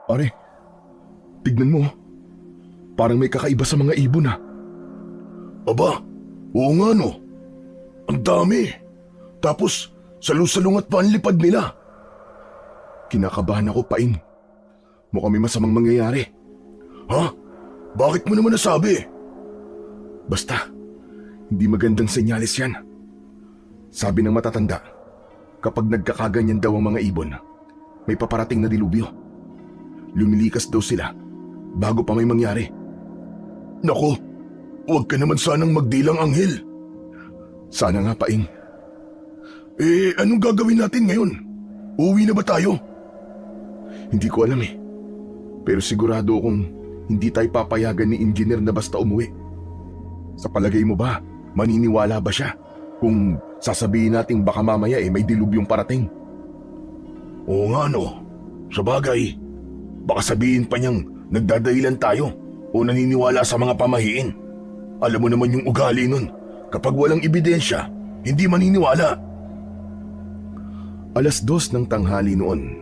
Pare, tignan mo. Parang may kakaiba sa mga ibon ah. Aba, oo nga no. Ang dami. Tapos, salusalungat pa ang lipad nila. Kinakabahan ako, Paing. Mukhang may masamang mangyayari. Ha? Bakit mo naman nasabi? Basta, hindi magandang senyales yan. Sabi ng matatanda, kapag nagkakaganyan daw ang mga ibon, may paparating na dilubyo. Lumilikas daw sila bago pa may mangyari. Nako, huwag ka naman sanang magdilang anghel. Sana nga, Paing. Anong gagawin natin ngayon? Uuwi na ba tayo? Hindi ko alam eh. Pero sigurado akong hindi tayo papayagan ni engineer na basta umuwi. Sa palagay mo ba, maniniwala ba siya kung sasabihin natin baka mamaya may dilubyong parating? Oo nga no. Sabagay, baka sabihin pa niyang nagdadahilan tayo o naniniwala sa mga pamahiin. Alam mo naman yung ugali nun. Kapag walang ebidensya, hindi maniniwala. 2:00 ng tanghali noon.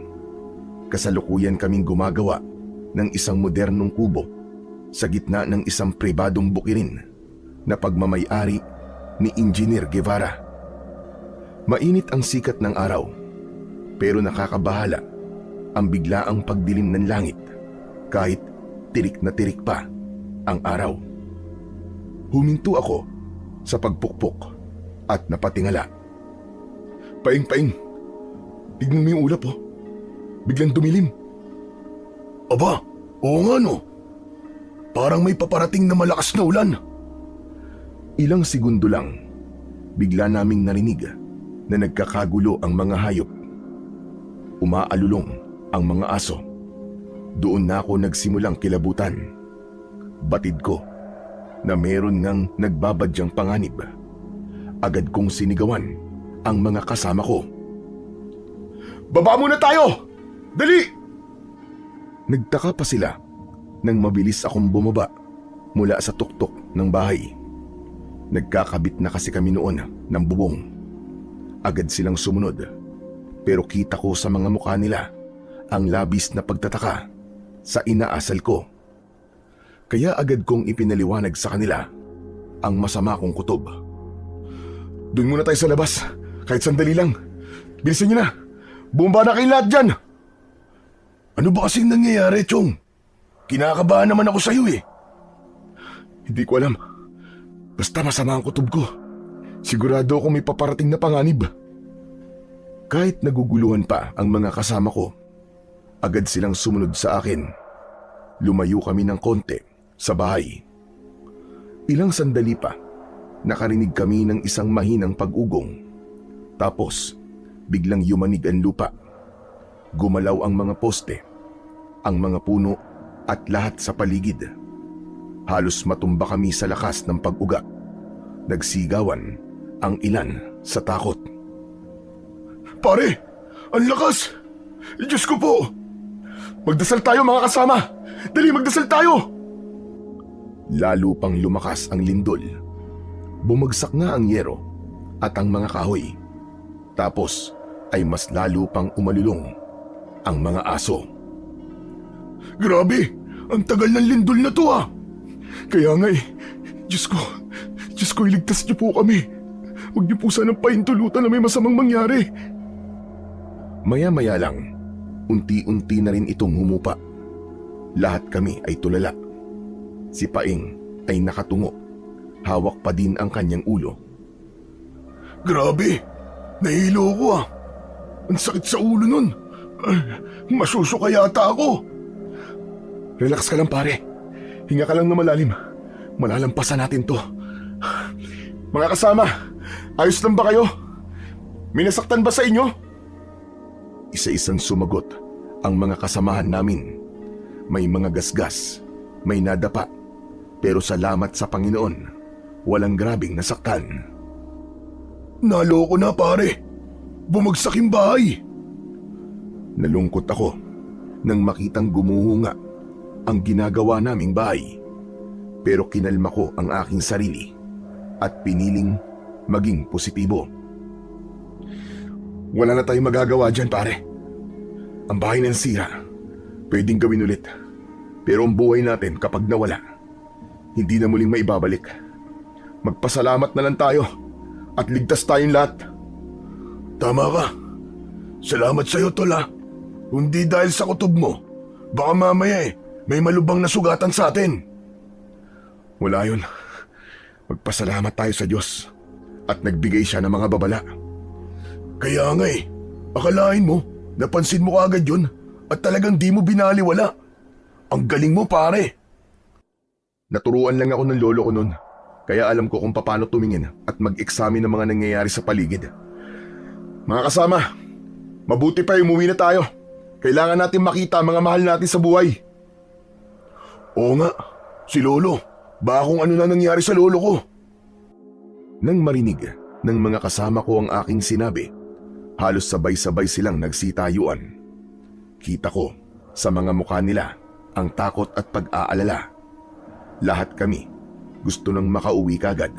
Kasalukuyan kaming gumagawa ng isang modernong kubo sa gitna ng isang pribadong bukirin na pagmamay-ari ni Engineer Guevara. Mainit ang sikat ng araw, pero nakakabahala ang biglaang pagdilim ng langit kahit tirik na tirik pa ang araw. Huminto ako sa pagpukpok at napatingala. Paing, tignan mo yung ulap oh. Biglang dumilim. Aba, oo nga no. Parang may paparating na malakas na ulan. Ilang segundo lang, bigla naming narinig na nagkakagulo ang mga hayop. Umaalulong ang mga aso. Doon na ako nagsimulang kilabutan. Batid ko na meron ngang nagbabadyang panganib. Agad kong sinigawan ang mga kasama ko. Baba muna tayo! Dali! Nagtaka pa sila nang mabilis akong bumaba mula sa tuktok ng bahay. Nagkakabit na kasi kami noon ng bubong. Agad silang sumunod, pero kita ko sa mga mukha nila ang labis na pagtataka sa inaasal ko. Kaya agad kong ipinaliwanag sa kanila ang masama kong kutob. Doon muna tayo sa labas, kahit sandali lang. Bilisan niyo na! Bumaba na kayo lahat dyan! Ano ba kasing nangyayari, Chong? Kinakabahan naman ako sa'yo eh. Hindi ko alam. Basta masama ang kutob ko. Sigurado akong may paparating na panganib. Kahit naguguluhan pa ang mga kasama ko, agad silang sumunod sa akin. Lumayo kami ng konti sa bahay. Ilang sandali pa, nakarinig kami ng isang mahinang pag-ugong. Tapos, biglang yumanig ang lupa. Gumalaw ang mga poste, ang mga puno at lahat sa paligid. Halos matumba kami sa lakas ng pag-uga. Nagsigawan ang ilan sa takot. Pare, ang lakas! Diyos ko po! Magdasal tayo mga kasama! Dali, magdasal tayo! Lalo pang lumakas ang lindol. Bumagsak nga ang yero at ang mga kahoy. Tapos ay mas lalo pang umalulong ang mga aso. Grabe! Ang tagal ng lindol na to ah! Kaya nga Diyos ko, iligtas niyo po kami. Huwag niyo po sanang pahintulutan na may masamang mangyari. Maya-maya lang, unti-unti na rin itong humupa. Lahat kami ay tulala. Si Paing ay nakatungo. Hawak pa din ang kanyang ulo. Grabe! Nahilo ko ah! Ang sakit sa ulo nun! Masusuka yata ako! Relax ka lang pare. Hinga ka lang na malalim. Malalampasan natin to. Mga kasama, ayos lang ba kayo? May nasaktan ba sa inyo? Isa-isang sumagot ang mga kasamahan namin. May mga gasgas, may nadapa. Pero salamat sa Panginoon, walang grabing nasaktan. Naloko na pare! Bumagsak yung bahay! Nalungkot ako nang makitang gumuhunga ang ginagawa naming bahay. Pero kinalma ko ang aking sarili at piniling maging positibo. Wala na tayong magagawa dyan pare. Ang bahay ng sira. Pwedeng gawin ulit. Pero ang buhay natin kapag nawala, hindi na muling maibabalik. Magpasalamat na lang tayo at ligtas tayong lahat. Tama ka. Salamat sa'yo, Tol, ha. Kundi dahil sa kutob mo, baka mamaya may malubang na sugatan sa atin. Wala yun. Magpasalamat tayo sa Diyos at nagbigay siya ng mga babala. Kaya nga akalain mo, napansin mo kaagad yun at talagang di mo binaliwala. Ang galing mo, pare. Naturuan lang ako ng lolo ko noon, kaya alam ko kung paano tumingin at mag-examine ng mga nangyayari sa paligid. Mga kasama, mabuti pa umuwi na tayo. Kailangan natin makita ang mga mahal natin sa buhay. Oo nga, si Lolo. Baka kung ano na nangyari sa lolo ko. Nang marinig ng mga kasama ko ang aking sinabi, halos sabay-sabay silang nagsitayuan. Kita ko sa mga mukha nila ang takot at pag-aalala. Lahat kami gusto nang makauwi kagad.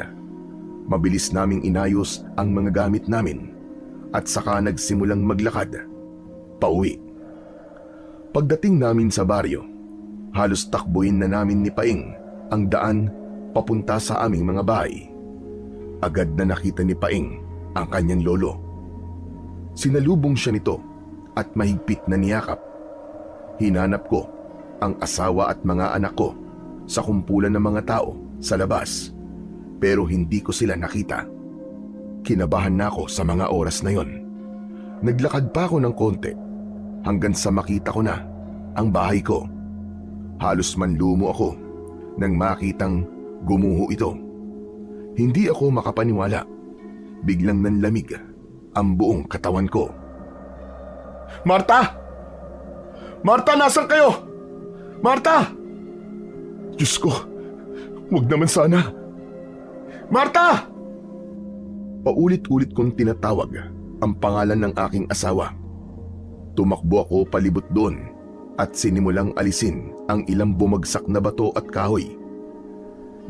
Mabilis naming inayos ang mga gamit namin at saka nagsimulang maglakad pauwi. Pagdating namin sa baryo, halos takbuhin na namin ni Paing ang daan papunta sa aming mga bahay. Agad na nakita ni Paing ang kanyang lolo. Sinalubong siya nito at mahigpit na niyakap. Hinanap ko ang asawa at mga anak ko sa kumpulan ng mga tao sa labas, pero hindi ko sila nakita. Kinabahan na ako sa mga oras na yon. Naglakad pa ako ng konti hanggang sa makita ko na ang bahay ko. Halos manlumo ako nang makitang gumuho ito. Hindi ako makapaniwala. Biglang nanlamig ang buong katawan ko. Marta! Marta, nasan kayo? Marta! Diyos ko, huwag naman sana. Marta! Paulit-ulit kong tinatawag ang pangalan ng aking asawa. Tumakbo ako palibot doon at sinimulang alisin ang ilang bumagsak na bato at kahoy.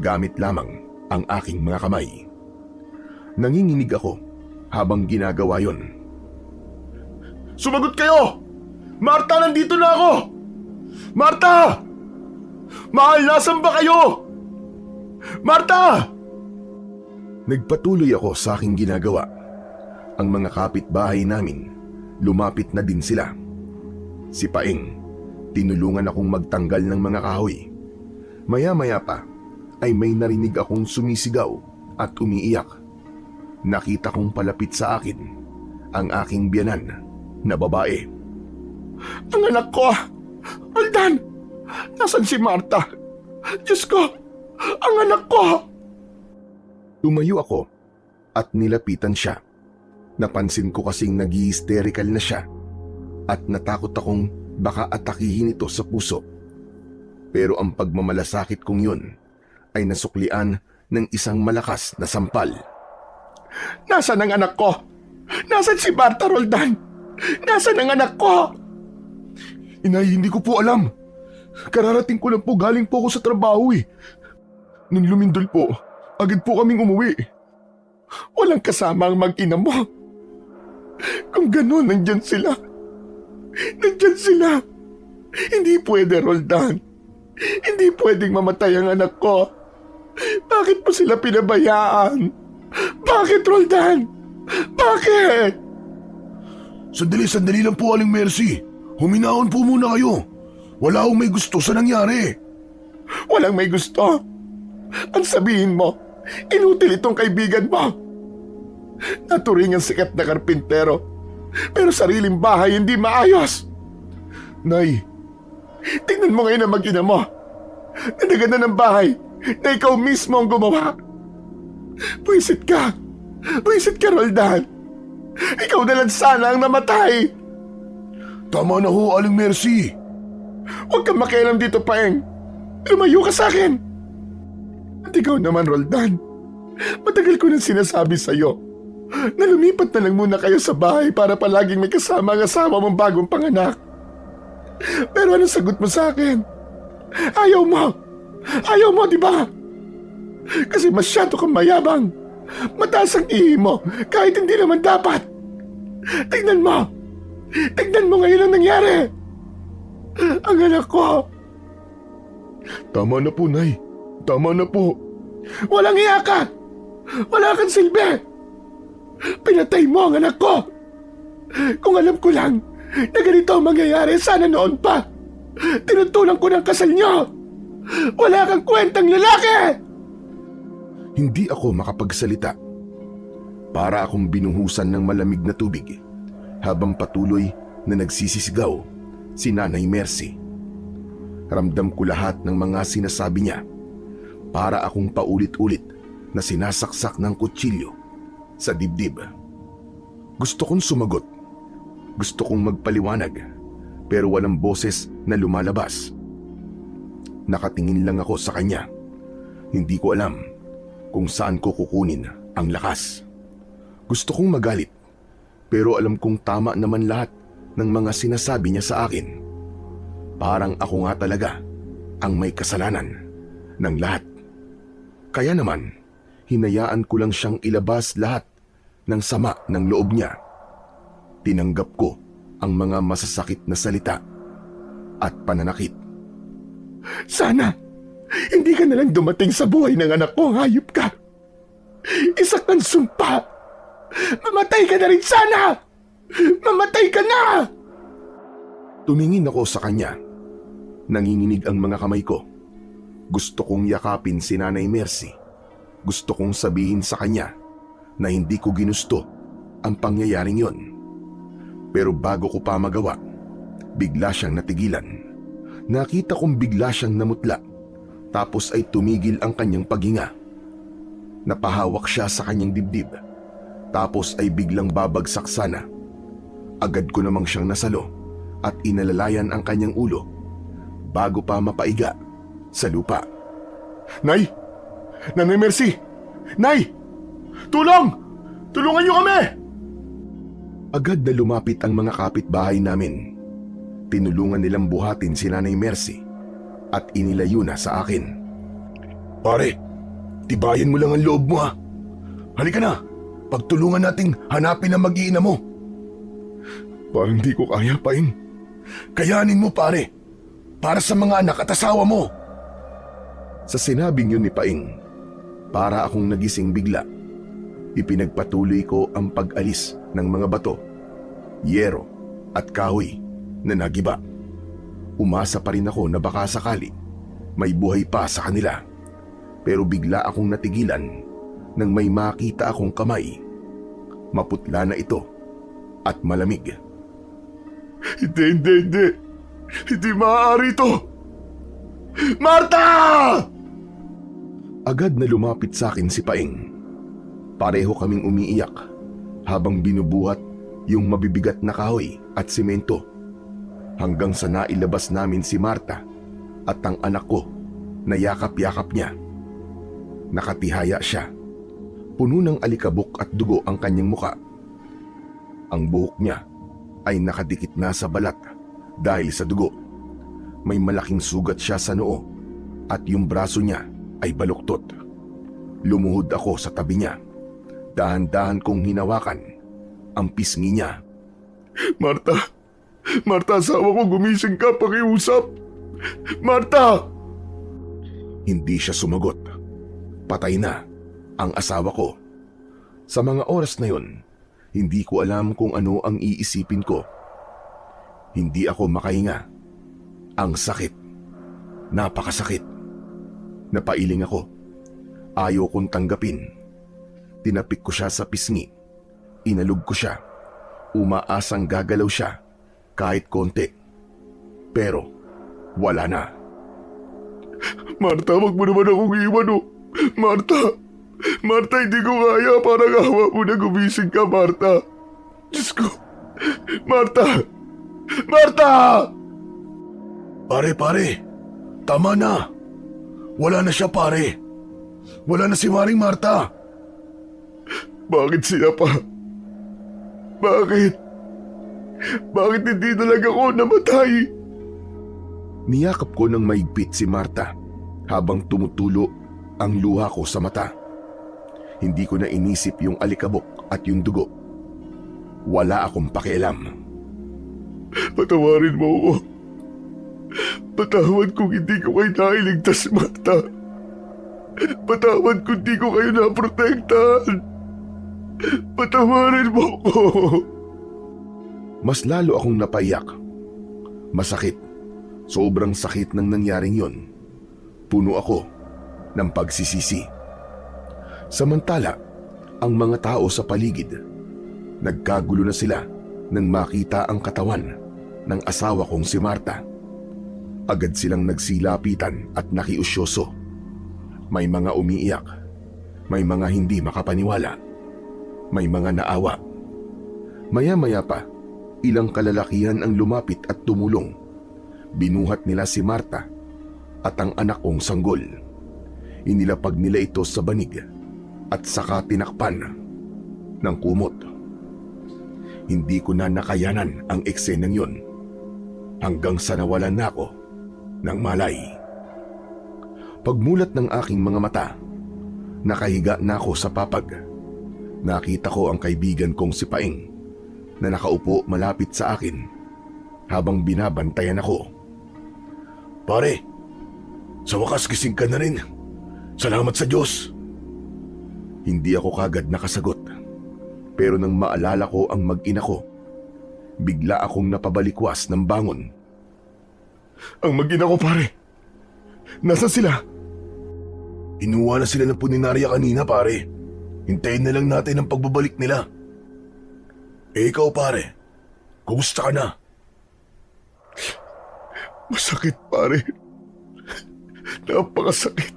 Gamit lamang ang aking mga kamay. Nanginginig ako habang ginagawa yon. Sumagot kayo! Marta, nandito na ako! Marta! Mahal, nasan ba kayo? Marta! Nagpatuloy ako sa aking ginagawa. Ang mga kapitbahay namin, lumapit na din sila. Si Paing, tinulungan akong magtanggal ng mga kahoy. Maya-maya pa ay may narinig akong sumisigaw at umiiyak. Nakita kong palapit sa akin ang aking biyanan na babae. Ang anak ko! Roldan! Nasaan si Marta? Diyos ko! Ang anak ko! Tumayo ako at nilapitan siya. Napansin ko kasing nag-hysterical na siya at natakot akong baka atakihin ito sa puso. Pero ang pagmamalasakit kong yun ay nasuklian ng isang malakas na sampal. Nasaan ang anak ko? Nasaan si Marta, Roldan? Nasaan ang anak ko? Inay, hindi ko po alam. Kararating ko lang po, galing po ako sa trabaho eh. Nung lumindol po, agad po kaming umuwi. Walang kasama ang mag-ina mo. Kung gano'n, nandyan sila. Nandyan sila. Hindi pwede, Roldan. Hindi pwedeng mamatay ang anak ko. Bakit mo sila pinabayaan? Bakit, Roldan? Bakit? Sandali lang po, Aling Mercy. Huminahon po muna kayo. Wala akong may gusto sa nangyari. Walang may gusto. Ang sabihin mo, inutil itong kaibigan mo. Naturing ang sikat na karpintero, pero sariling bahay hindi maayos. Nay, tingnan mo ngayon ang mag-ina mo. Nadaganda ng bahay na ikaw mismo ang gumawa. Pwisit ka, Roldan. Ikaw na lang sana ang namatay. Tama na ho, Aling Mercy. Huwag kang makialam dito, Paeng. Lumayo ka sa akin. At ikaw naman, Roldan. Matagal ko nang sinasabi sa'yo na lumipat na lang muna kayo sa bahay para palaging may kasama ang asawa mong bagong panganak. Pero anong sagot mo sa akin? Ayaw mo! Ayaw mo, di ba? Kasi masyado kang mayabang. Mataas ang ihi mo kahit hindi naman dapat. Tignan mo! Tignan mo ngayon ang nangyari! ang anak ko. Tama na po, Nay. Tama na po. Walang iya ka! Wala kang silbi! Pinatay mo ang anak ko! Kung alam ko lang na ganito ang mangyayari, sana noon pa. Tinutulang ko ng kasal niyo. Wala kang kwentang lalaki! Hindi ako makapagsalita. Para akong binuhusan ng malamig na tubig habang patuloy na nagsisisigaw si Nanay Mercy. Ramdam ko lahat ng mga sinasabi niya. Para akong paulit-ulit na sinasaksak ng kutsilyo sa dibdib. Gusto kong sumagot. Gusto kong magpaliwanag, pero walang boses na lumalabas. Nakatingin lang ako sa kanya. Hindi ko alam kung saan ko kukunin ang lakas. Gusto kong magalit, pero alam kong tama naman lahat ng mga sinasabi niya sa akin. Parang ako nga talaga ang may kasalanan ng lahat. Kaya naman, hinayaan ko lang siyang ilabas lahat ng sama ng loob niya. Tinanggap ko ang mga masasakit na salita at pananakit. Sana, hindi ka nalang dumating sa buhay ng anak ko, hayop ka. Isa kang sumpa. Mamatay ka na rin sana! Mamatay ka na! Tumingin ako sa kanya. Nanginginig ang mga kamay ko. Gusto kong yakapin si Nanay Mercy. Gusto kong sabihin sa kanya na hindi ko ginusto ang pangyayaring yon. Pero bago ko pa magawa, bigla siyang natigilan. Nakita kong bigla siyang namutla, tapos ay tumigil ang kanyang paghinga. Napahawak siya sa kanyang dibdib, tapos ay biglang babagsak sana. Agad ko namang siyang nasalo at inalalayan ang kanyang ulo bago pa mapaiga sa lupa. Nay! Nanay Mercy! Nay! Tulong! Tulungan niyo kami! Agad na lumapit ang mga kapitbahay namin. Tinulungan nilang buhatin si Nanay Mercy at inilayo na sa akin. Pare, tibayan mo lang ang loob mo ha. Halika na, pagtulungan nating hanapin ang mag-iina mo. Parang di ko kaya, Paing. Kayanin mo pare, para sa mga anak at asawa mo. Sa sinabing yun ni Paing, para akong nagising bigla. Ipinagpatuloy ko ang pag-alis ng mga bato, yero at kahoy na nagiba. Umasa pa rin ako na baka sakali may buhay pa sa kanila. Pero bigla akong natigilan nang may makita akong kamay. Maputla na ito at malamig. Hindi. Hindi maaari ito. Marta! Agad na lumapit sa akin si Paing. Pareho kaming umiiyak habang binubuhat yung mabibigat na kahoy at simento hanggang sa nailabas namin si Marta at ang anak ko na yakap-yakap niya. Nakatihaya siya. Puno ng alikabok at dugo ang kanyang muka. Ang buhok niya ay nakadikit na sa balat dahil sa dugo. May malaking sugat siya sa noo at yung braso niya ay baluktot. Lumuhod ako sa tabi niya. Dahan-dahan kong hinawakan ang pisngi niya. Marta! Marta, asawa ko, gumising ka, pakiusap! Marta! Hindi siya sumagot. Patay na ang asawa ko. Sa mga oras na yon, hindi ko alam kung ano ang iisipin ko. Hindi ako makahinga. Ang sakit. Napakasakit. Napailing ako. Ayaw kong tanggapin. Tinapik ko siya sa pisngi. Inalog ko siya. Umaasang gagalaw siya kahit konti. Pero wala na. Marta, wag mo naman akong iwan oh. Marta, hindi ko kaya. Parang awa mo na gumising ka, Marta. Diyos ko. Marta! Pare, tama na. Wala na siya, pare. Wala na si Maring Marta. Bakit siya pa? Bakit hindi na lang ako namatay? Niyakap ko ng maigpit si Marta habang tumutulo ang luha ko sa mata. Hindi ko na inisip yung alikabok at yung dugo. Wala akong pakialam. Patawarin mo ako. Patawad kung hindi ko kayo nailigtas, Marta. Patawad kung hindi ko kayo naprotektahan. Patawarin mo ko. Mas lalo akong napaiyak. Masakit. Sobrang sakit ng nangyaring yon. Puno ako ng pagsisisi. Samantala, ang mga tao sa paligid, nagkagulo na sila nang makita ang katawan ng asawa kong si Marta. Agad silang nagsilapitan at nakiusyoso. May mga umiiyak, may mga hindi makapaniwala, may mga naawa. Maya-maya pa, ilang kalalakihan ang lumapit at tumulong. Binuhat nila si Marta at ang anak kong sanggol. Inilapag nila ito sa banig at saka tinakpan ng kumot. Hindi ko na nakayanan ang eksenang yon hanggang sa nawalan na ako ng malay. Pagmulat ng aking mga mata, nakahiga na ako sa papag. Nakita ko ang kaibigan kong si Paing na nakaupo malapit sa akin habang binabantayan ako. Pare, sa wakas gising ka na rin. Salamat sa Diyos. Hindi ako kagad nakasagot. Pero nang maalala ko ang mag-ina ko, bigla akong napabalikwas ng bangon. Ang mag-ina ko, pare. Nasaan sila? Inuwa na sila ng puninarya kanina, pare. Hintayin na lang natin ang pagbabalik nila. Eh ikaw, pare, kumusta ka na? Masakit, pare. Napakasakit.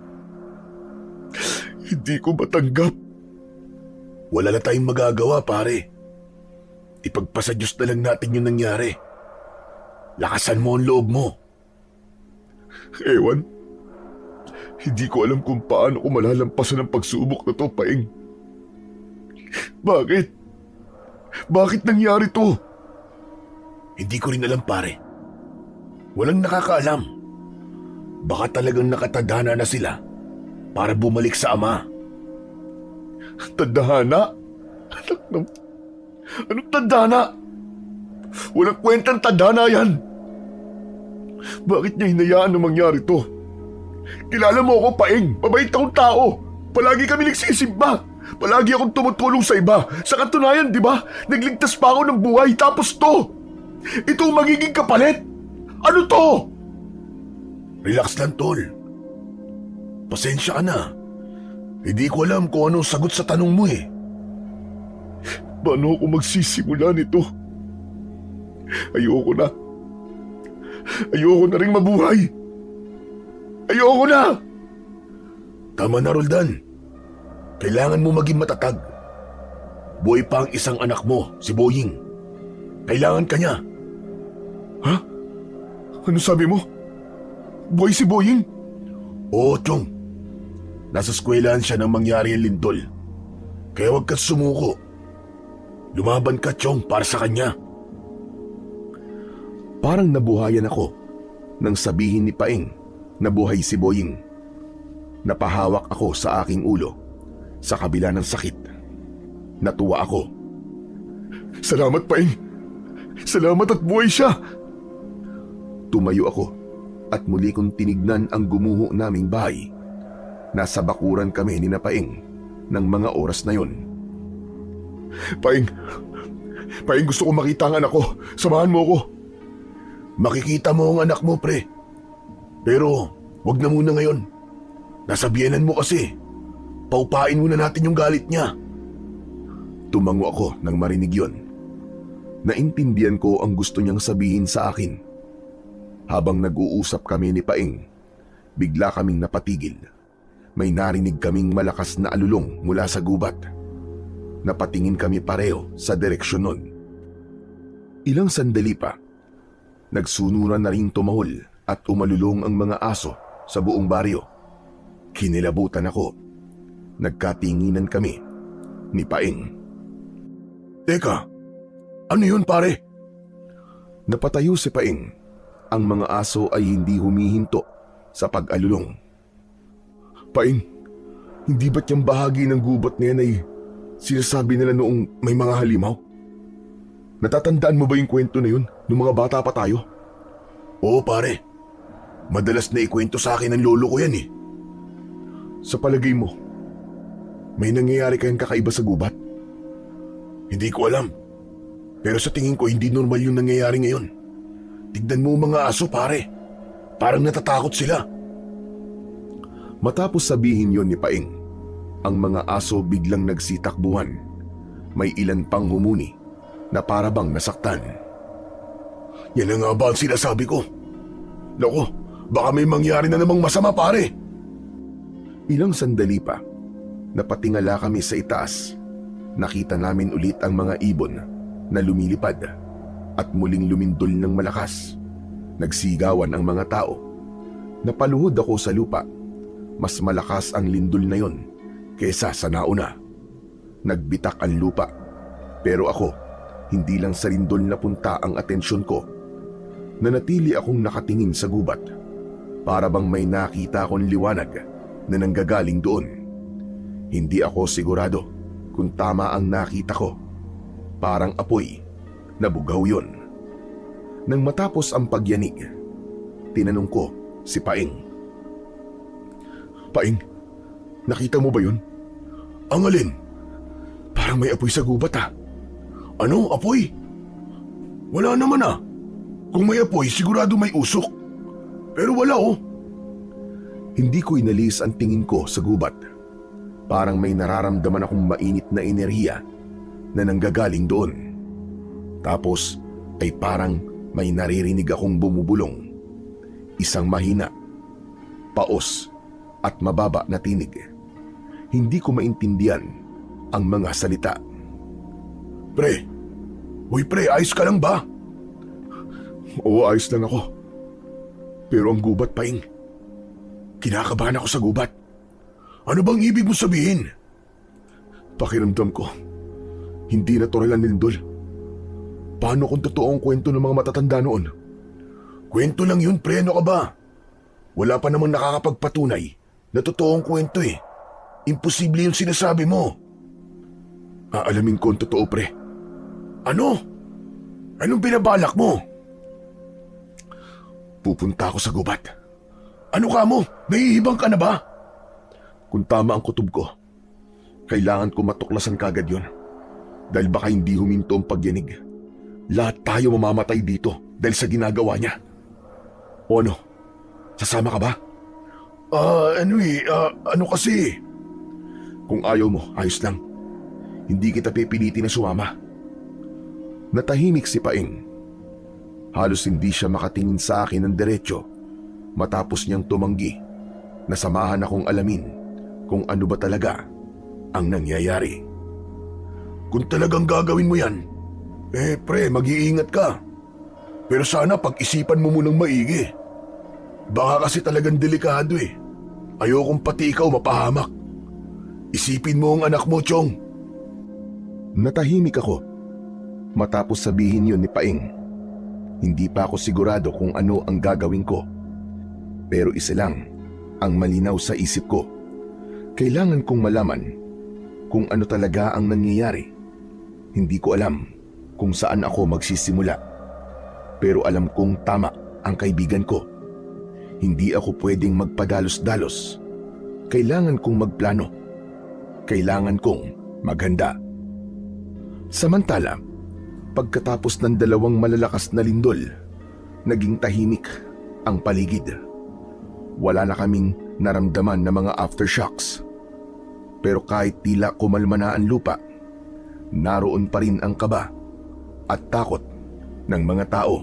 Hindi ko matanggap. Wala na tayong magagawa, pare. Ipagpasa Diyos na lang natin yung nangyari. Lakasan mo ang loob mo. Ewan. Hindi ko alam kung paano ko malalampasan ang pagsubok na to, Paing. Bakit? Bakit nangyari to? Hindi ko rin alam, pare. Walang nakakaalam. Baka talagang nakatadhana na sila para bumalik sa ama. Tadhana? Anak ng... Anong tadhana? Walang kwentang tadhana yan. Bakit niya hinayaan na mangyari to? Kilala mo ako, Paing. Mabait akong tao. Palagi kami nagsisimba. Palagi akong tumutulong sa iba. Sa katunayan, di ba? Nagligtas pa ako ng buhay. Tapos to. Ito ang magiging kapalit. Ano to? Relax lang, tol. Pasensya ka na. Hindi ko alam kung anong sagot sa tanong mo eh. Paano ako magsisimula nito? Ayoko na. Ayoko na rin mabuhay. Ayoko na! Tama na, Roldan. Kailangan mo maging matatag. Buhay pa ang isang anak mo, si Boying. Kailangan ka niya. Ha? Ano sabi mo? Buhay si Boying? Oo, Chong. Nasa eskwelahan siya nang mangyari ang lindol. Kaya huwag ka sumuko. Lumaban ka, Chong, para sa kanya. Parang nabuhayan ako nang sabihin ni Paing na buhay si Boying. Napahawak ako sa aking ulo sa kabila ng sakit. Natuwa ako. Salamat, Paing. Salamat at buhay siya. Tumayo ako at muli kong tinignan ang gumuho naming bahay. Nasa bakuran kami ni Paing ng mga oras na yon. Paing, gusto ko makita ang anak ko. Samahan mo ko. Makikita mo ang anak mo, pre. Pero wag na muna ngayon. Nasa biyenan mo kasi. Paupain muna natin yung galit niya. Tumango ako nang marinig yon. Naintindihan ko ang gusto niyang sabihin sa akin. Habang nag-uusap kami ni Paing, bigla kaming napatigil. May narinig kaming malakas na alulong mula sa gubat. Napatingin kami pareho sa direksyon nun. Ilang sandali pa, nagsunuran na ring tumahol at umalulong ang mga aso sa buong baryo. Kinilabutan ako. Nagkatinginan kami ni Paing. Teka, ano yun, pare? Napatayo si Paing. Ang mga aso ay hindi humihinto sa pag-alulong. Paing, hindi ba't yung bahagi ng gubat na yan ay sinasabi nila noong may mga halimaw? Natatandaan mo ba yung kwento na yun nung mga bata pa tayo? Oo, pare. Madalas na ikwento sa akin ng lolo ko yan eh. Sa palagay mo, may nangyayari kayang kakaiba sa gubat? Hindi ko alam. Pero sa tingin ko hindi normal yung nangyayari ngayon. Tignan mo mga aso pare. Parang natatakot sila. Matapos sabihin yon ni Paing, ang mga aso biglang nagsitakbuhan. May ilan pang humuni na parabang nasaktan. Yan na nga ba ang sinasabi ko? Loko, baka may mangyari na namang masama pare. Ilang sandali pa, napatingala kami sa itaas. Nakita namin ulit ang mga ibon na lumilipad at muling lumindol ng malakas. Nagsigawan ang mga tao. Napaluhod ako sa lupa. Mas malakas ang lindol na yon kesa sa nauna. Nagbitak ang lupa. Pero ako, hindi lang sa lindol napunta ang atensyon ko. Nanatili akong nakatingin sa gubat. Para bang may nakita akong liwanag na nanggagaling doon. Hindi ako sigurado kung tama ang nakita ko. Parang apoy na bugaw yon. Nang matapos ang pagyanig, tinanong ko si Paing. Paing, nakita mo ba yun? Ang alin? Parang may apoy sa gubat ah. Ano, apoy? Wala naman ah. Kung may apoy, sigurado may usok. Pero wala oh. Hindi ko inalis ang tingin ko sa gubat. Parang may nararamdaman akong mainit na enerhiya na nanggagaling doon. Tapos ay parang may naririnig akong bumubulong. Isang mahina, paos at mababa na tinig. Hindi ko maintindihan ang mga salita. Pre, uy pre, ayos ka lang ba? Oo, ayos lang ako. Pero ang gubat, Paing. Kinakabahan ako sa gubat. Ano bang ibig mo sabihin? Pakiramdam ko, hindi natural ang lindol. Paano kung totoo ang kwento ng mga matatanda noon? Kwento lang yun, pre, ano ka ba? Wala pa namang nakakapagpatunay na totoong kwento eh. Imposible yung sinasabi mo. Aalamin ko ang totoo, pre. Ano? Anong binabalak mo? Pupunta ako sa gubat. Ano ka mo? Nahihibang ka na ba? Kung tama ang kutob ko, kailangan ko matuklasan kagad yon. Dahil baka hindi huminto ang pagyanig. Lahat tayo mamamatay dito dahil sa ginagawa niya. O ano? Sasama ka ba? Ano kasi? Kung ayaw mo, ayos lang. Hindi kita pipilitin na sumama. Natahimik si Paing. Halos hindi siya makatingin sa akin ng diretsyo matapos niyang tumanggi na samahan akong alamin kung ano ba talaga ang nangyayari. Kung talagang gagawin mo yan, pre, mag-iingat ka. Pero sana pag-isipan mo munang maigi. Baka kasi talagang delikado eh. Ayokong pati ikaw mapahamak. Isipin mo ang anak mo, Chong. Natahimik ako matapos sabihin yun ni Paing. Hindi pa ako sigurado kung ano ang gagawin ko. Pero isa lang ang malinaw sa isip ko. Kailangan kong malaman kung ano talaga ang nangyayari. Hindi ko alam kung saan ako magsisimula. Pero alam kong tama ang kaibigan ko. Hindi ako pwedeng magpadalos-dalos. Kailangan kong magplano. Kailangan kong maghanda. Samantala, pagkatapos ng 2 malalakas na lindol, naging tahimik ang paligid. Wala na kaming naramdaman na mga aftershocks. Pero kahit tila kumalma na ang lupa, naroon pa rin ang kaba at takot ng mga tao.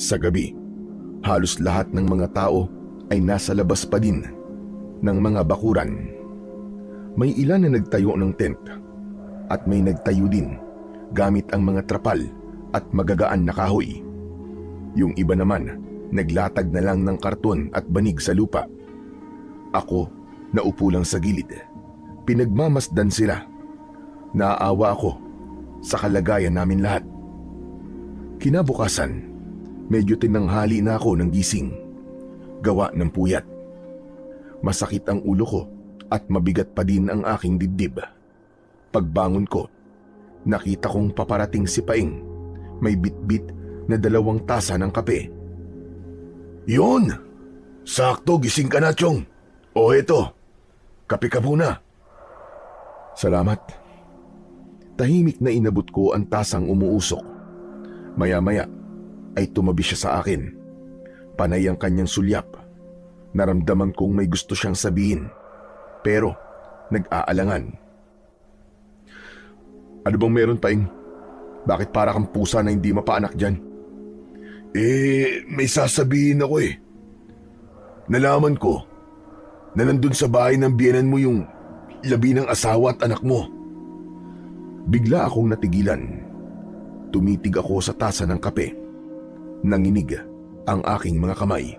Sa gabi, halos lahat ng mga tao ay nasa labas pa din ng mga bakuran. May ilan na nagtayo ng tent at may nagtayo din gamit ang mga trapal at magagaan na kahoy. Yung iba naman, naglatag na lang ng karton at banig sa lupa. Ako, naupo lang sa gilid. Pinagmamasdan sila. Naaawa ako sa kalagayan namin lahat. Kinabukasan, medyo tinanghali na ako ng gising. Gawa ng puyat. Masakit ang ulo ko at mabigat pa din ang aking dibdib. Pagbangon ko, nakita kong paparating si Paing. May bitbit na 2 tasa ng kape. Yun! Sakto, gising ka na, Chong. O eto, kape ka muna. Salamat. Tahimik na inabot ko ang tasang umuusok. Maya-maya ay tumabi siya sa akin. Panay ang kanyang sulyap. Naramdaman kong may gusto siyang sabihin, pero nag-aalangan. Ano bang meron, Paing? Bakit para kang pusa na hindi mapaanak dyan? May sasabihin ako eh. Nalaman ko na nandun sa bahay ng biyenan mo yung labi ng asawa at anak mo. Bigla akong natigilan. Tumitig ako sa tasa ng kape. Nanginig ang aking mga kamay.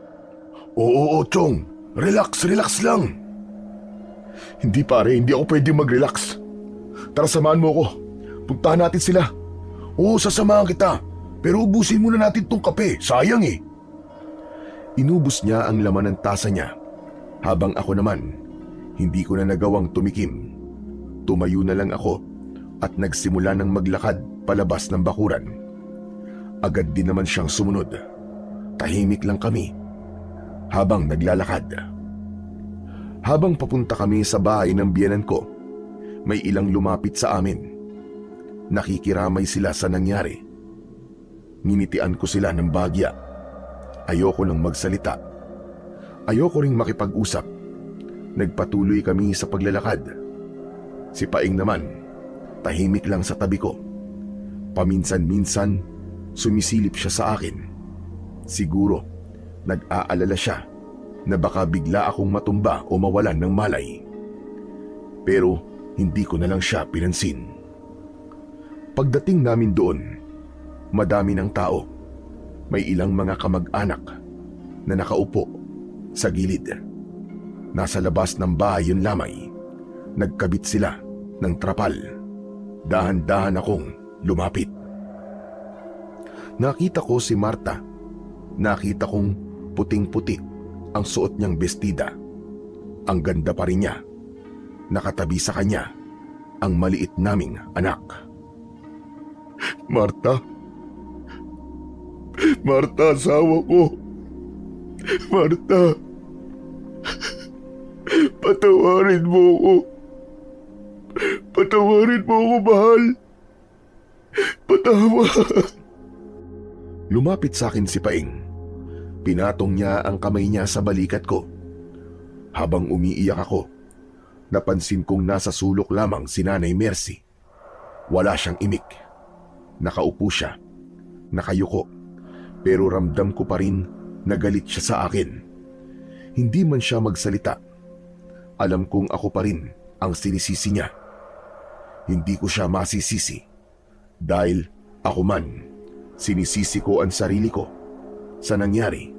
Oo, Chong. Relax lang. Hindi pare, hindi ako pwede mag-relax. Tara, samahan mo ako. Puntahan natin sila. Oo, sasamahan kita. Pero ubusin muna natin tong kape. Sayang eh. Inubos niya ang laman ng tasa niya. Habang ako naman, hindi ko na nagawang tumikim. Tumayo na lang ako at nagsimula ng maglakad palabas ng bakuran. Agad din naman siyang sumunod. Tahimik lang kami habang naglalakad. Habang papunta kami sa bahay ng biyenan ko, may ilang lumapit sa amin. Nakikiramay sila sa nangyari. Nginitian ko sila ng bagya. Ayoko lang magsalita. Ayoko ring makipag-usap. Nagpatuloy kami sa paglalakad. Si Paing naman, tahimik lang sa tabi ko. Paminsan-minsan, sumisilip siya sa akin. Siguro, nag-aalala siya na baka bigla akong matumba o mawalan ng malay. Pero hindi ko na lang siya pinansin. Pagdating namin doon, madami ng tao. May ilang mga kamag-anak na nakaupo sa gilid. Nasa labas ng bahay yun lamay. Nagkabit sila ng trapal. Dahan-dahan akong lumapit. Nakita ko si Marta. Nakita kong puting-puti ang suot niyang bestida. Ang ganda pa rin niya. Nakatabi sa kanya ang maliit naming anak. Marta, asawa ko. Marta, patawarin mo ko. Patawarin mo ko, mahal. Patawad. Lumapit sa akin si Paing. Pinatong niya ang kamay niya sa balikat ko. Habang umiiyak ako, napansin kong nasa sulok lamang si Nanay Mercy. Wala siyang imik. Nakaupo siya, nakayuko, pero ramdam ko pa rin na galit siya sa akin. Hindi man siya magsalita. Alam kong ako pa rin ang sinisisi niya. Hindi ko siya masisisi dahil ako man, sinisisi ko ang sarili ko sa nangyari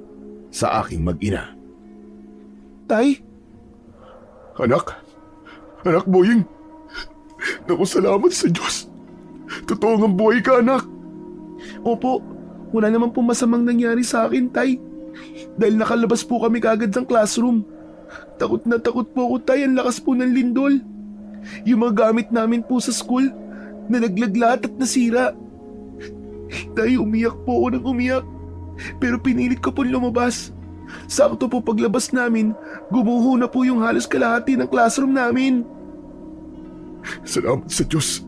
sa aking mag-ina. Tay? Anak Boying. Naku, salamat sa Diyos. Totoo ngang buhay ka, anak. Opo, wala naman po masamang nangyari sa akin, Tay. Dahil nakalabas po kami kagad ng classroom. Takot na takot po ako, Tay. Ang lakas po ng lindol. Yung mga gamit namin po sa school, nalaglag lahat at nasira. Tay, umiyak po ako ng umiyak. Pero pinilit ko po lumabas. Sakto po paglabas namin, gumuho na po yung halos kalahati ng classroom namin. Salamat sa Diyos.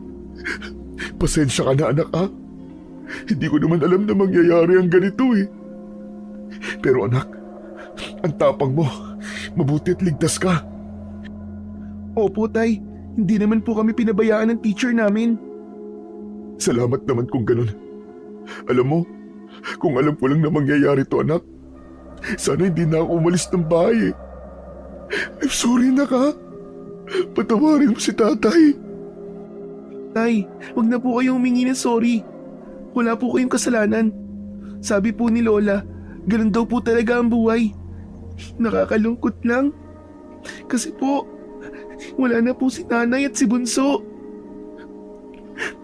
Pasensya ka na, anak, ha? Hindi ko naman alam na mangyayari ang ganito eh. Pero anak, ang tapang mo. Mabuti at ligtas ka. Opo, Tay. Hindi naman po kami pinabayaan ng teacher namin. Salamat naman kung ganun. Alam mo, kung alam ko lang na mangyayari to, anak, sana hindi na ako umalis ng bahay eh. I'm sorry, anak, ha? Patawarin mo si tatay. Tay, wag na po kayong humingi ng sorry. Wala po kayong kasalanan. Sabi po ni Lola, ganun daw po talaga ang buhay. Nakakalungkot lang. Kasi po, wala na po si nanay at si Bunso.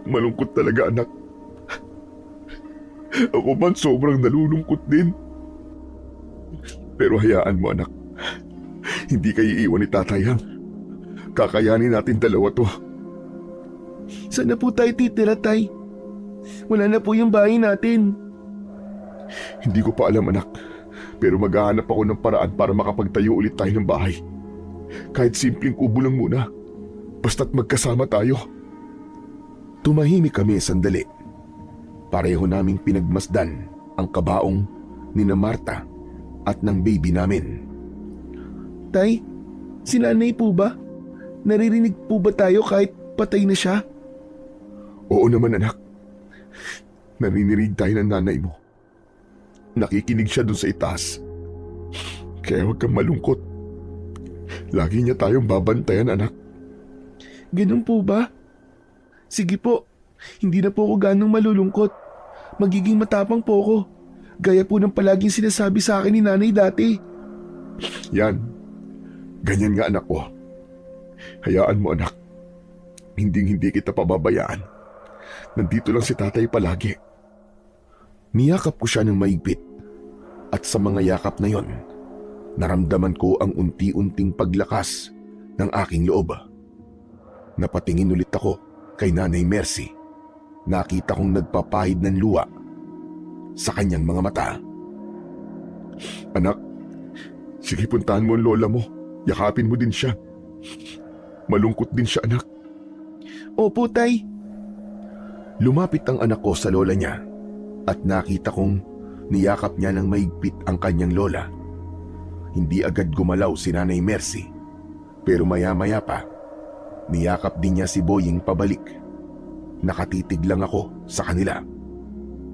Malungkot talaga, anak. Ako man sobrang nalulungkot din. Pero hayaan mo, anak. Hindi kayo iiwan ni tatay, ha? Kakayanin natin dalawa to. Saan na po tayo titira, Tay? Wala na po yung bahay natin. Hindi ko pa alam, anak. Pero maghahanap ako ng paraan para makapagtayo ulit tayo ng bahay. Kahit simpleng kubo lang muna. Basta't magkasama tayo. Tumahimik kami sandali. Pareho naming pinagmasdan ang kabaong ni na Marta at ng baby namin. Tay, si nanay po ba? Naririnig po ba tayo kahit patay na siya? Oo naman anak. Naririnig tayo ng nanay mo. Nakikinig siya dun sa itaas. Kaya huwag kang malungkot. Lagi niya tayong babantayan anak. Ganun po ba? Sige po, hindi na po ako ganong malulungkot. Magiging matapang po ako. Gaya po ng palaging sinasabi sa akin ni nanay dati. Yan. Ganyan nga anak ko. Hayaan mo anak. Hindi kita pababayaan. Nandito lang si tatay palagi. Niyakap ko siya ng maigpit. At sa mga yakap na yon, naramdaman ko ang unti-unting paglakas ng aking loob. Napatingin ulit ako kay Nanay Mercy. Nakita kong nagpapahid ng luha sa kanyang mga mata. Anak, sige puntahan mo ang lola mo. Yakapin mo din siya. Malungkot din siya anak. Opo tay. Lumapit ang anak ko sa lola niya at nakita kong niyakap niya ng maigpit ang kanyang lola. Hindi agad gumalaw si Nanay Mercy, pero maya-maya pa, niyakap din niya si Boying pabalik. Nakatitig lang ako sa kanila.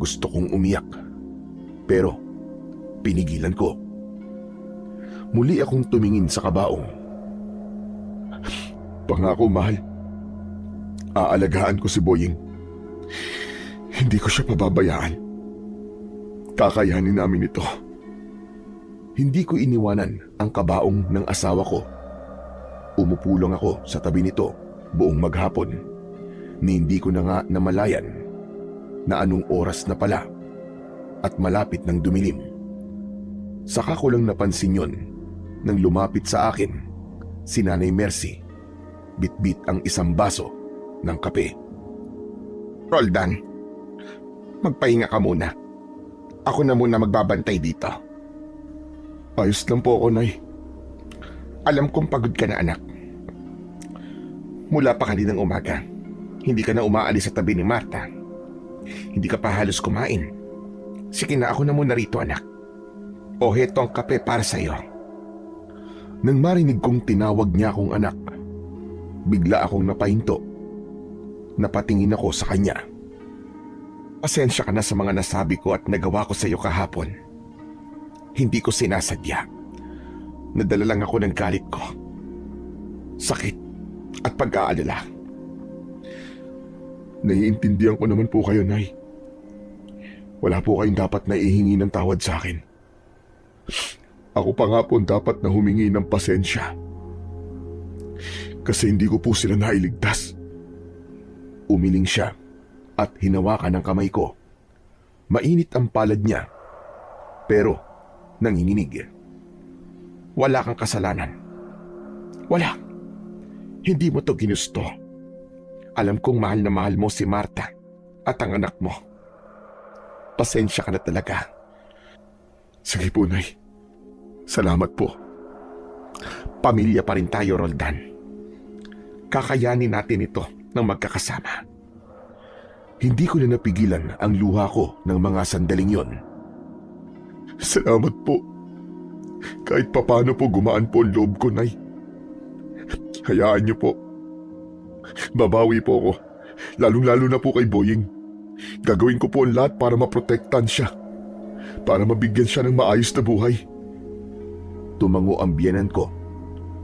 Gusto kong umiyak, pero pinigilan ko. Muli akong tumingin sa kabaong. Pangako mahal, aalagaan ko si Boying. Hindi ko siya pababayaan. Kakayanin namin ito. Hindi ko iniwanan ang kabaong ng asawa ko. Umupo lang ako sa tabi nito buong maghapon, ni hindi ko na nga namalayan na anong oras na pala at malapit ng dumilim. Saka ko lang napansin yon nang lumapit sa akin si Nanay Mercy, bitbit ang isang baso ng kape. Roldan, magpahinga ka muna. Ako na muna magbabantay dito. Ayos lang po ako, Nay. Alam kong pagod ka na anak. Mula pa kaninang umaga, hindi ka na umaalis sa tabi ni Marta. Hindi ka pa halos kumain. Sige na, ako na muna rito anak. O heto ang kape para sa'yo. Nang marinig kong tinawag niya akong anak, bigla akong napahinto. Napatingin ako sa kanya. Pasensya ka na sa mga nasabi ko at nagawa ko sa iyo kahapon. Hindi ko sinasadya. Nadala lang ako ng galit ko. Sakit at pag-aalala. Naiintindihan ko naman po kayo, Nay. Wala po kayong dapat na ihingi ng tawad sa akin. Ako pa nga po dapat na humingi ng pasensya. Kasi hindi ko po sila nailigtas. Umiling siya at hinawakan ang kamay ko. Mainit ang palad niya, pero nanginginig. Wala kang kasalanan. Wala. Hindi mo to ginusto. Alam kong mahal na mahal mo si Marta at ang anak mo. Pasensya ka na talaga. Sige po, Nay. Salamat po. Pamilya pa rin tayo, Roldan. Kakayanin natin ito ng magkakasama. Hindi ko na napigilan ang luha ko ng mga sandaling yon. Salamat po. Kahit papano po gumaan po ang loob ko, Nay. Hayaan niyo po. Babawi po ako. Lalong-lalo na po kay Boying. Gagawin ko po ang lahat para maprotektan siya. Para mabigyan siya ng maayos na buhay. Tumango ang biyenan ko.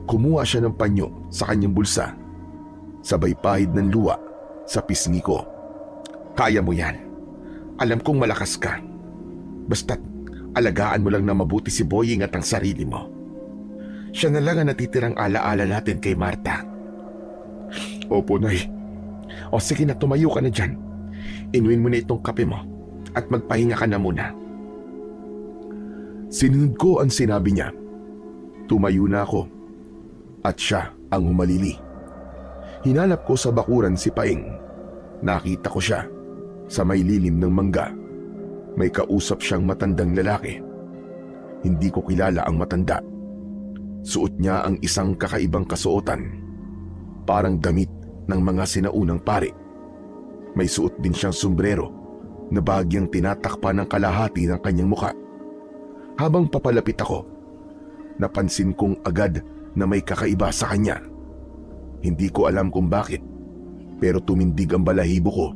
Kumuha siya ng panyo sa kanyang bulsa. Sabay pahid ng luha sa pisngi ko. Kaya mo yan. Alam kong malakas ka. Basta't alagaan mo lang na mabuti si Boying at ang sarili mo. Siya na lang ang natitirang alaala natin kay Marta. Opo, Nay. O sige na, tumayo ka na dyan. Inuin mo na itong kape mo at magpahinga ka na muna. Sinunod ko ang sinabi niya. Tumayo na ako at siya ang humalili. Hinanap ko sa bakuran si Paing. Nakita ko siya sa may lilim ng mangga. May kausap siyang matandang lalaki. Hindi ko kilala ang matanda. Suot niya ang isang kakaibang kasuotan, parang damit ng mga sinaunang pari. May suot din siyang sombrero na bahagyang tinatakpan ng kalahati ng kanyang muka. Habang papalapit ako, napansin kong agad na may kakaiba sa kanya. Hindi ko alam kung bakit, pero tumindig ang balahibo ko.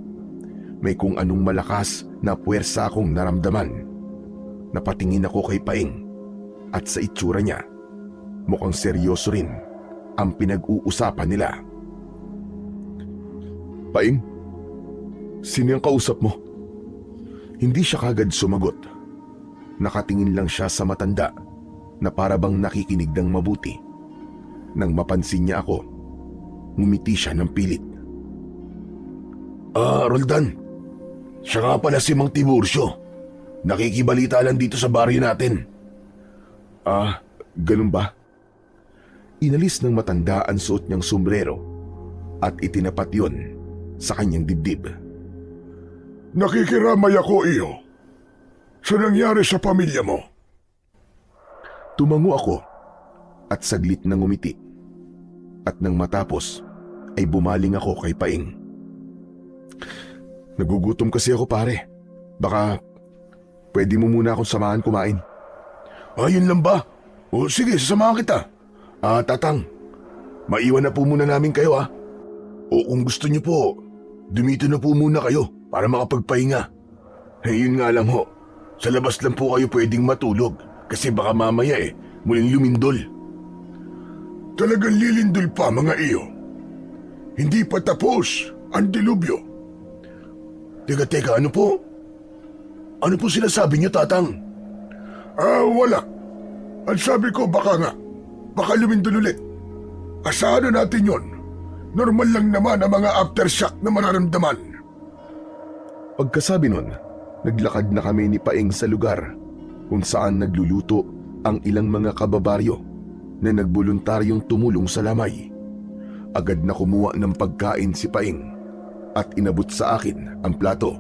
May kung anong malakas na puwersa akong naramdaman. Napatingin ako kay Paing at sa itsura niya, mukhang seryoso rin ang pinag-uusapan nila. Paing, sino yung kausap mo? Hindi siya kagad sumagot. Nakatingin lang siya sa matanda na parabang nakikinig ng mabuti. Nang mapansin niya ako, ngumiti siya ng pilit. Roldan, siya nga pala si Mang Tiburcio. Nakikibalita lang dito sa baryo natin. Ganun ba? Inalis ng matanda ang suot niyang sombrero at itinapat yon sa kanyang dibdib. Nakikiramay ako, iyo. Sa nangyari sa pamilya mo. Tumango ako at saglit na ngumiti. At nang matapos ay bumaling ako kay Paing. Nagugutom kasi ako, pare. Baka pwede mo muna akong samahan kumain. Yun lang ba? O sige, sasamahan kita. Tatang, maiwan na po muna namin kayo O kung gusto niyo po, dumito na po muna kayo para makapagpahinga. Yun nga lang ho, sa labas lang po kayo pwedeng matulog kasi baka mamaya muling lumindol. Talagang lilindol pa, mga iyo. Hindi pa tapos ang dilubyo. Teka, ano po? Ano po sinasabi niyo, Tatang? Wala. Ang sabi ko baka lumindol ulit. Asahan na natin yon. Normal lang naman ang mga aftershock na mararamdaman. Pagkasabi nun, naglakad na kami ni Paing sa lugar kung saan nagluluto ang ilang mga kababaryo na nagboluntaryong tumulong sa lamay. Agad na kumuha ng pagkain si Paing at inabot sa akin ang plato.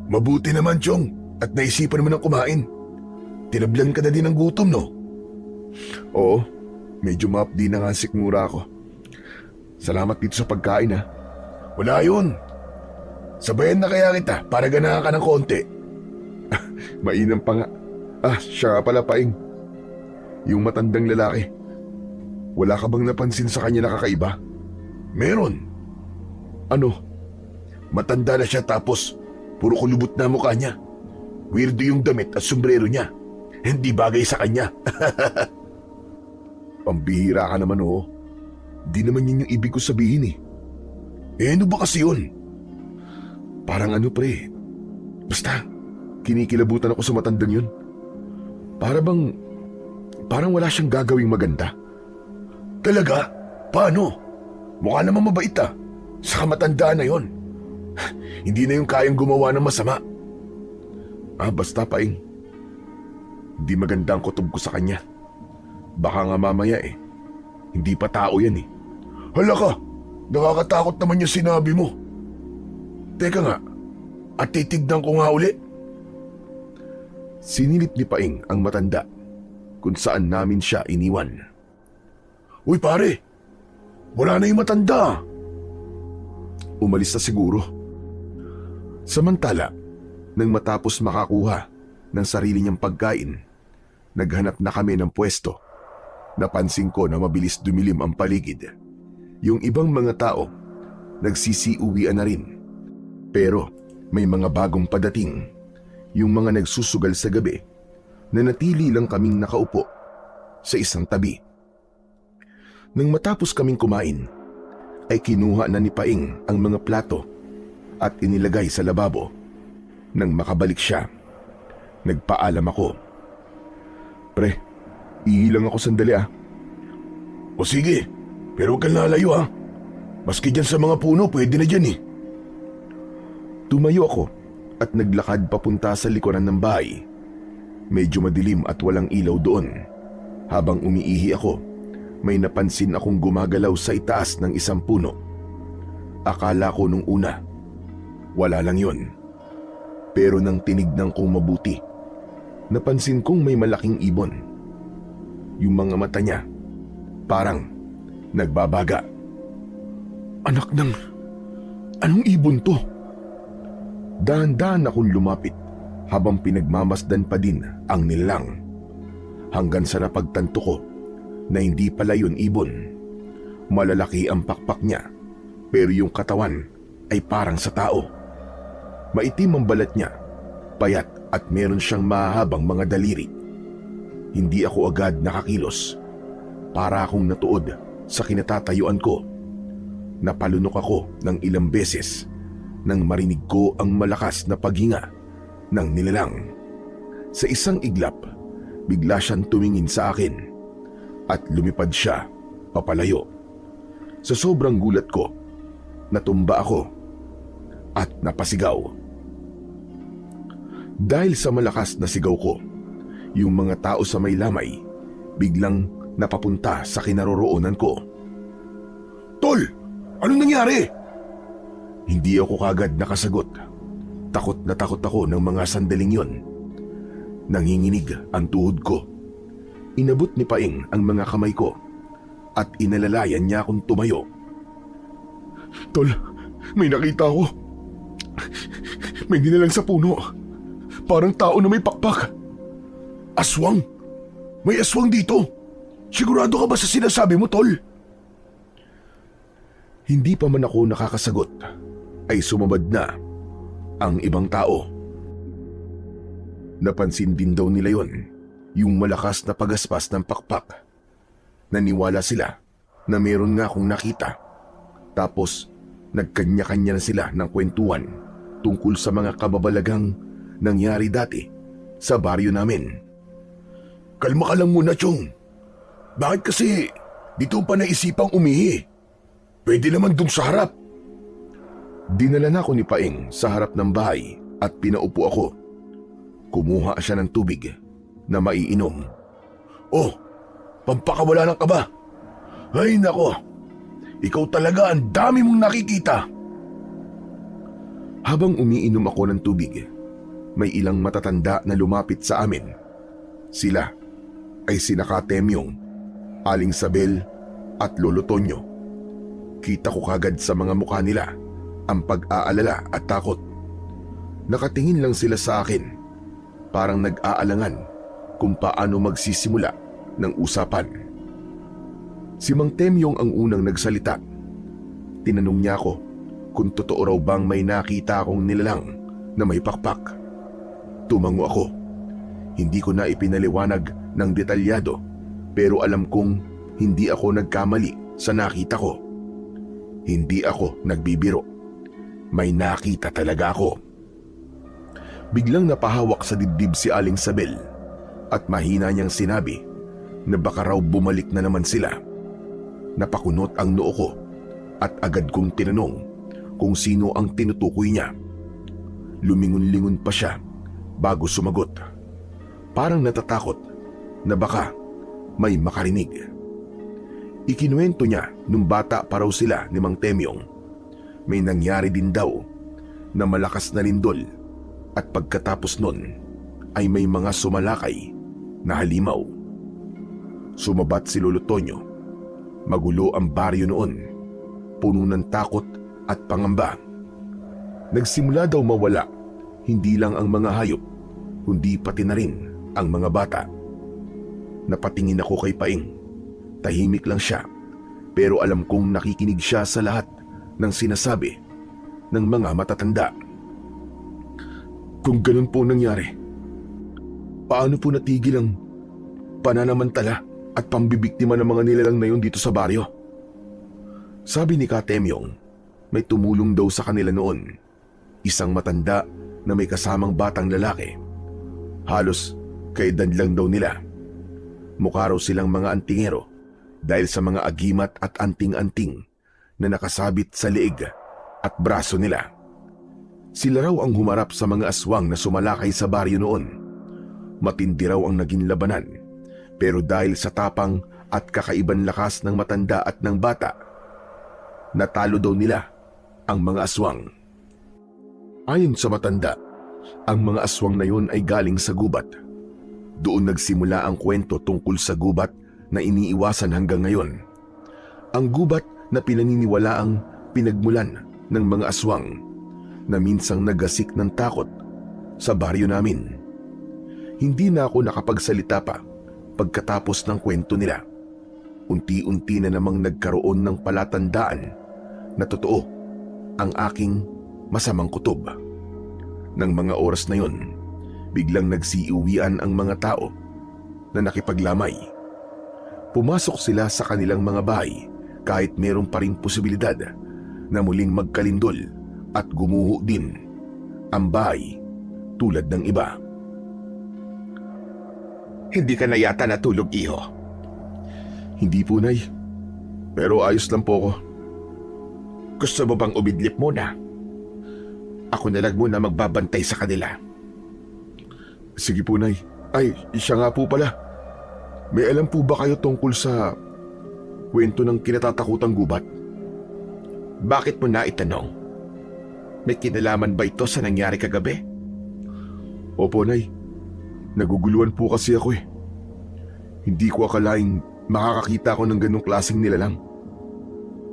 Mabuti naman, Chong, at naisipan mo nang kumain. Tinablan ka na din ng gutom, no? Oo, medyo maapdi na nga ang sikmura ko. Salamat dito sa pagkain, ha. Wala yun. Sabayan na kaya kita para ganahan ka ng konti. Mainam pa nga. Siya nga pala, Paing. Yung matandang lalaki. Wala ka bang napansin sa kanya na kakaiba? Meron. Ano? Matanda na siya tapos puro kulubot na mukha niya. Weirdo yung damit at sombrero niya. Hindi bagay sa kanya. Pambihira ka naman, oo. Di naman yun yung ibig ko sabihin, eh. Ano ba kasi yun? Parang ano, pre. Basta, kinikilabutan ako sa matandang yun. Parang wala siyang gagawing maganda. Talaga? Paano? Mukha naman mabait Saka matanda na yon. Hindi na yung kayang gumawa ng masama. Basta, Paing. Hindi maganda ang kutob ko sa kanya. Baka nga mamaya hindi pa tao yan. Hala ka, nakakatakot naman yung sinabi mo. Teka nga, at titignan ko nga uli. Sinilip ni Paing ang matanda kung saan namin siya iniwan. Uy pare, wala na yung matanda. Umalis na siguro. Samantala, nang matapos makakuha ng sarili niyang pagkain, naghanap na kami ng pwesto. Napansin ko na mabilis dumilim ang paligid. Yung ibang mga tao, nagsisiuwian na rin. Pero may mga bagong padating, yung mga nagsusugal sa gabi, na natili lang kaming nakaupo sa isang tabi. Nang matapos kaming kumain, ay kinuha na ni Paing ang mga plato at inilagay sa lababo. Nang makabalik siya, nagpaalam ako. Pre, ihilang ako sandali O sige, pero huwag kang lalayo Maski dyan sa mga puno, pwede na dyan Tumayo ako at naglakad papunta sa likuran ng bahay. Medyo madilim at walang ilaw doon. Habang umiihi ako, may napansin akong gumagalaw sa itaas ng isang puno. Akala ko nung una, wala lang yon. Pero nang tinignan kong mabuti, Napansin kong may malaking ibon. Yung mga mata niya, parang nagbabaga. Anak ng... Anong ibon to? Dahan-dahan akong lumapit habang pinagmamasdan pa din ang nilalang. Hanggang sa napagtanto ko na hindi pala yun ibon. Malalaki ang pakpak niya, pero yung katawan ay parang sa tao. Maitim ang balat niya, payat at meron siyang mahahabang mga daliri. Hindi ako agad nakakilos. Para akong natuod sa kinatatayuan ko. Napalunok ako ng ilang beses nang marinig ko ang malakas na paghinga ng nilalang. Sa isang iglap, bigla siyang tumingin sa akin at lumipad siya papalayo. Sa sobrang gulat ko, natumba ako at napasigaw. Dahil sa malakas na sigaw ko, yung mga tao sa may lamay biglang napapunta sa kinaroroonan ko. Tol! Anong nangyari? Hindi ako kagad nakasagot. Takot na takot ako ng mga sandaling yon. Nanginginig ang tuhod ko. Inabot ni Paing ang mga kamay ko at inalalayan niya akong tumayo. Tol, may nakita ako. May dinalang sa puno. Parang tao na may pakpak. Aswang? May aswang dito? Sigurado ka ba sa sinasabi mo, Tol? Hindi pa man ako nakakasagot ay sumabad na ang ibang tao. Napansin din daw nila yon, yung malakas na pagaspas ng pakpak. Naniwala sila na meron nga akong nakita. Tapos nagkanya-kanya na sila ng kwentuhan tungkol sa mga kababalagang nangyari dati sa baryo namin. Kalma ka lang muna, Chong. Bakit kasi dito pa naisipang umihi? Pwede naman dun sa harap. Dinala na ako ni Paing sa harap ng bahay at pinaupo ako. Kumuha siya ng tubig na maiinom. Oh, pampakawala ng kaba. Ay nako, ikaw talaga ang dami mong nakikita. Habang umiinom ako ng tubig, may ilang matatanda na lumapit sa amin. Sila ay sina Temyong, Aling Sabel at Lolo Tonyo. Kita ko kagad sa mga mukha nila ang pag-aalala at takot. Nakatingin lang sila sa akin, parang nag-aalangan kung paano magsisimula ng usapan. Si Mang Temyong ang unang nagsalita. Tinanong niya ako kung totoo raw bang may nakita akong nilalang na may pakpak. Tumango ako. Hindi ko na ipinaliwanag ng detalyado, pero alam kong hindi ako nagkamali sa nakita ko. Hindi ako nagbibiro. May nakita talaga ako. Biglang napahawak sa dibdib si Aling Sabel at mahina niyang sinabi na baka raw bumalik na naman sila. Napakunot ang noo ko at agad kong tinanong kung sino ang tinutukoy niya. Lumingon-lingon pa siya bago sumagot. Parang natatakot na baka may makarinig. Ikinuwento niya nung bata pa raw sila ni Mang Temyong. May nangyari din daw na malakas na lindol at pagkatapos nun ay may mga sumalakay na halimaw. Sumabat si Lolo Tonyo. Magulo ang baryo noon, puno ng takot at pangamba. Nagsimula daw mawala hindi lang ang mga hayop, kundi pati na rin ang mga bata. Napatingin ako kay Paing. Tahimik lang siya, pero alam kong nakikinig siya sa lahat ng sinasabi ng mga matatanda. Kung ganun po nangyari, paano po natigil ang pananamantala at pambibiktima ng mga nilalang na yun dito sa baryo? Sabi ni Temyong, may tumulong daw sa kanila noon. Isang matanda na may kasamang batang lalaki. Halos kaedad lang daw nila. Mukha raw silang mga antingero dahil sa mga agimat at anting-anting na nakasabit sa leeg at braso nila. Sila raw ang humarap sa mga aswang na sumalakay sa baryo noon. Matindi raw ang naging labanan, pero dahil sa tapang at kakaibang lakas ng matanda at ng bata, natalo daw nila ang mga aswang. Ayon sa matanda, ang mga aswang na yun ay galing sa gubat. Doon nagsimula ang kwento tungkol sa gubat na iniiwasan hanggang ngayon. Ang gubat na pinaniniwalaang pinagmulan ng mga aswang na minsang nagasik ng takot sa baryo namin. Hindi na ako nakapagsalita pa pagkatapos ng kwento nila. Unti-unti na namang nagkaroon ng palatandaan na totoo ang aking masamang kutob. Nang mga oras na yon, biglang nagsiuwian ang mga tao na nakipaglamay. Pumasok sila sa kanilang mga bahay kahit meron pa ring posibilidad na muling magkalindol at gumuho din ang bahay tulad ng iba. Hindi ka na yata natulog, iho. Hindi po, Nay. Pero ayos lang po ako. Gusto mo bang umidlip muna? Ako na lang muna magbabantay sa kanila. Sige po, Nay. Ay, siya nga po pala. May alam po ba kayo tungkol sa kwento ng kinatatakutang gubat? Bakit mo na itanong? May kinalaman ba ito sa nangyari kagabi? Opo, Nay. Naguguluhan po kasi ako eh. Hindi ko akalaing makakakita ako ng ganong klaseng nilalang.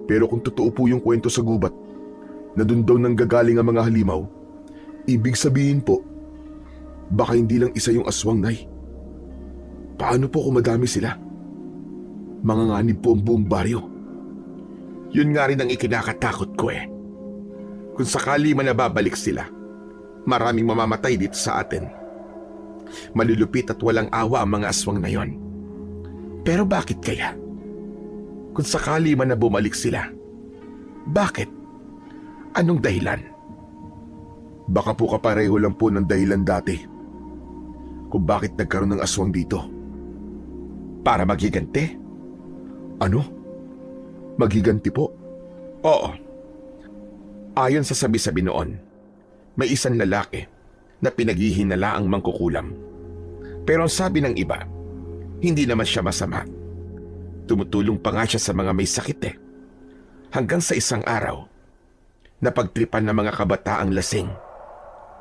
Pero kung totoo po yung kwento sa gubat na dun daw nanggagaling ang mga halimaw, ibig sabihin po, baka hindi lang isa yung aswang, Nay. Paano po kung madami sila? Manganganib po ang buong baryo. Yun nga rin ang ikinakatakot ko eh. Kung sakali man nababalik sila, maraming mamamatay dito sa atin. Malulupit at walang awa ang mga aswang na yon. Pero bakit kaya? Kung sakali man na bumalik sila, bakit? Anong dahilan? Baka po kapareho lang po ng dahilan dati kung bakit nagkaroon ng aswang dito. Para maghiganti? Ano? Maghiganti po? Oo. Ayon sa sabi-sabi noon, may isang lalaki na pinaghihinala ang mangkukulam. Pero ang sabi ng iba, hindi naman siya masama. Tumutulong pa nga siya sa mga may sakit eh. Hanggang sa isang araw, napagtripan ng mga kabataang lasing.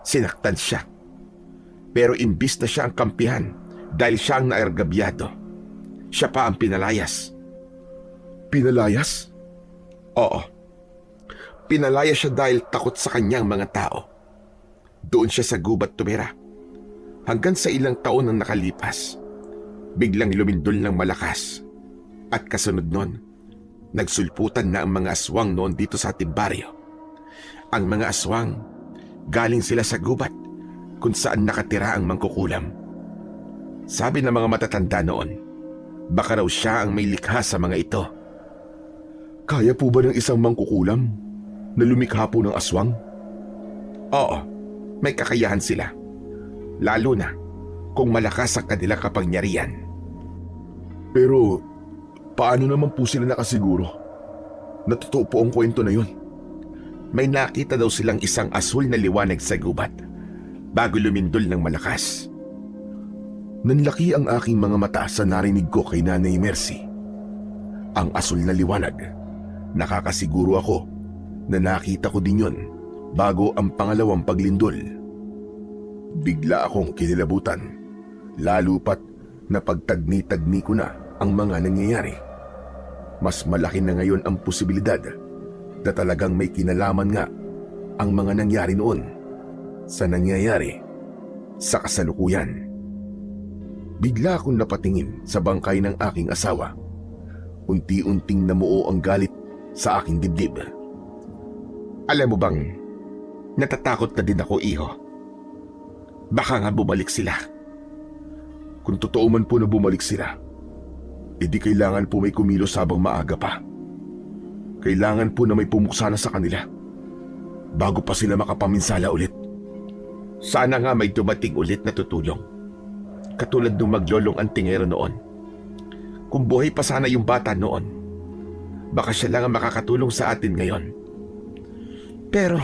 Sinaktan siya. Pero imbis na siya ang kampihan dahil siya ang naargabyado, siya pa ang pinalayas. Pinalayas? Oo. Pinalayas siya dahil takot sa kanyang mga tao. Doon siya sa gubat tumira. Hanggang sa ilang taon ang nakalipas, biglang lumindol ng malakas. At kasunod nun, nagsulputan na ang mga aswang noon dito sa ating baryo. Ang mga aswang, galing sila sa gubat kung saan nakatira ang mangkukulam. Sabi ng mga matatanda noon, baka raw siya ang may likha sa mga ito. Kaya po ba ng isang mangkukulam na lumikha po ng aswang? Oo. May kakayahan sila, lalo na kung malakas ang kanilang kapangyarihan. Pero paano naman po sila nakasiguro na totoo po ang kwento na yun? May nakita daw silang isang asul na liwanag sa gubat bago lumindol ng malakas. Nanlaki ang aking mga mata sa narinig ko kay Nanay Mercy. Ang asul na liwanag, nakakasiguro ako na nakita ko din yun bago ang pangalawang paglindol. Bigla akong kinilabutan, lalo pat na pagtagni-tagni ko na ang mga nangyayari. Mas malaki na ngayon ang posibilidad na talagang may kinalaman nga ang mga nangyari noon sa nangyayari sa kasalukuyan. Bigla akong napatingin sa bangkay ng aking asawa. Unti-unting namuo ang galit sa aking dibdib. Alam mo bang, natatakot na din ako, iho. Baka nga bumalik sila. Kung totoo man po na bumalik sila, edi kailangan po may kumilos habang maaga pa. Kailangan po na may pumuksa na sa kanila bago pa sila makapaminsala ulit. Sana nga may dumating ulit na tutulong. Katulad nung maglolong antingero noon. Kung buhay pa sana yung bata noon, baka siya lang ang makakatulong sa atin ngayon. Pero,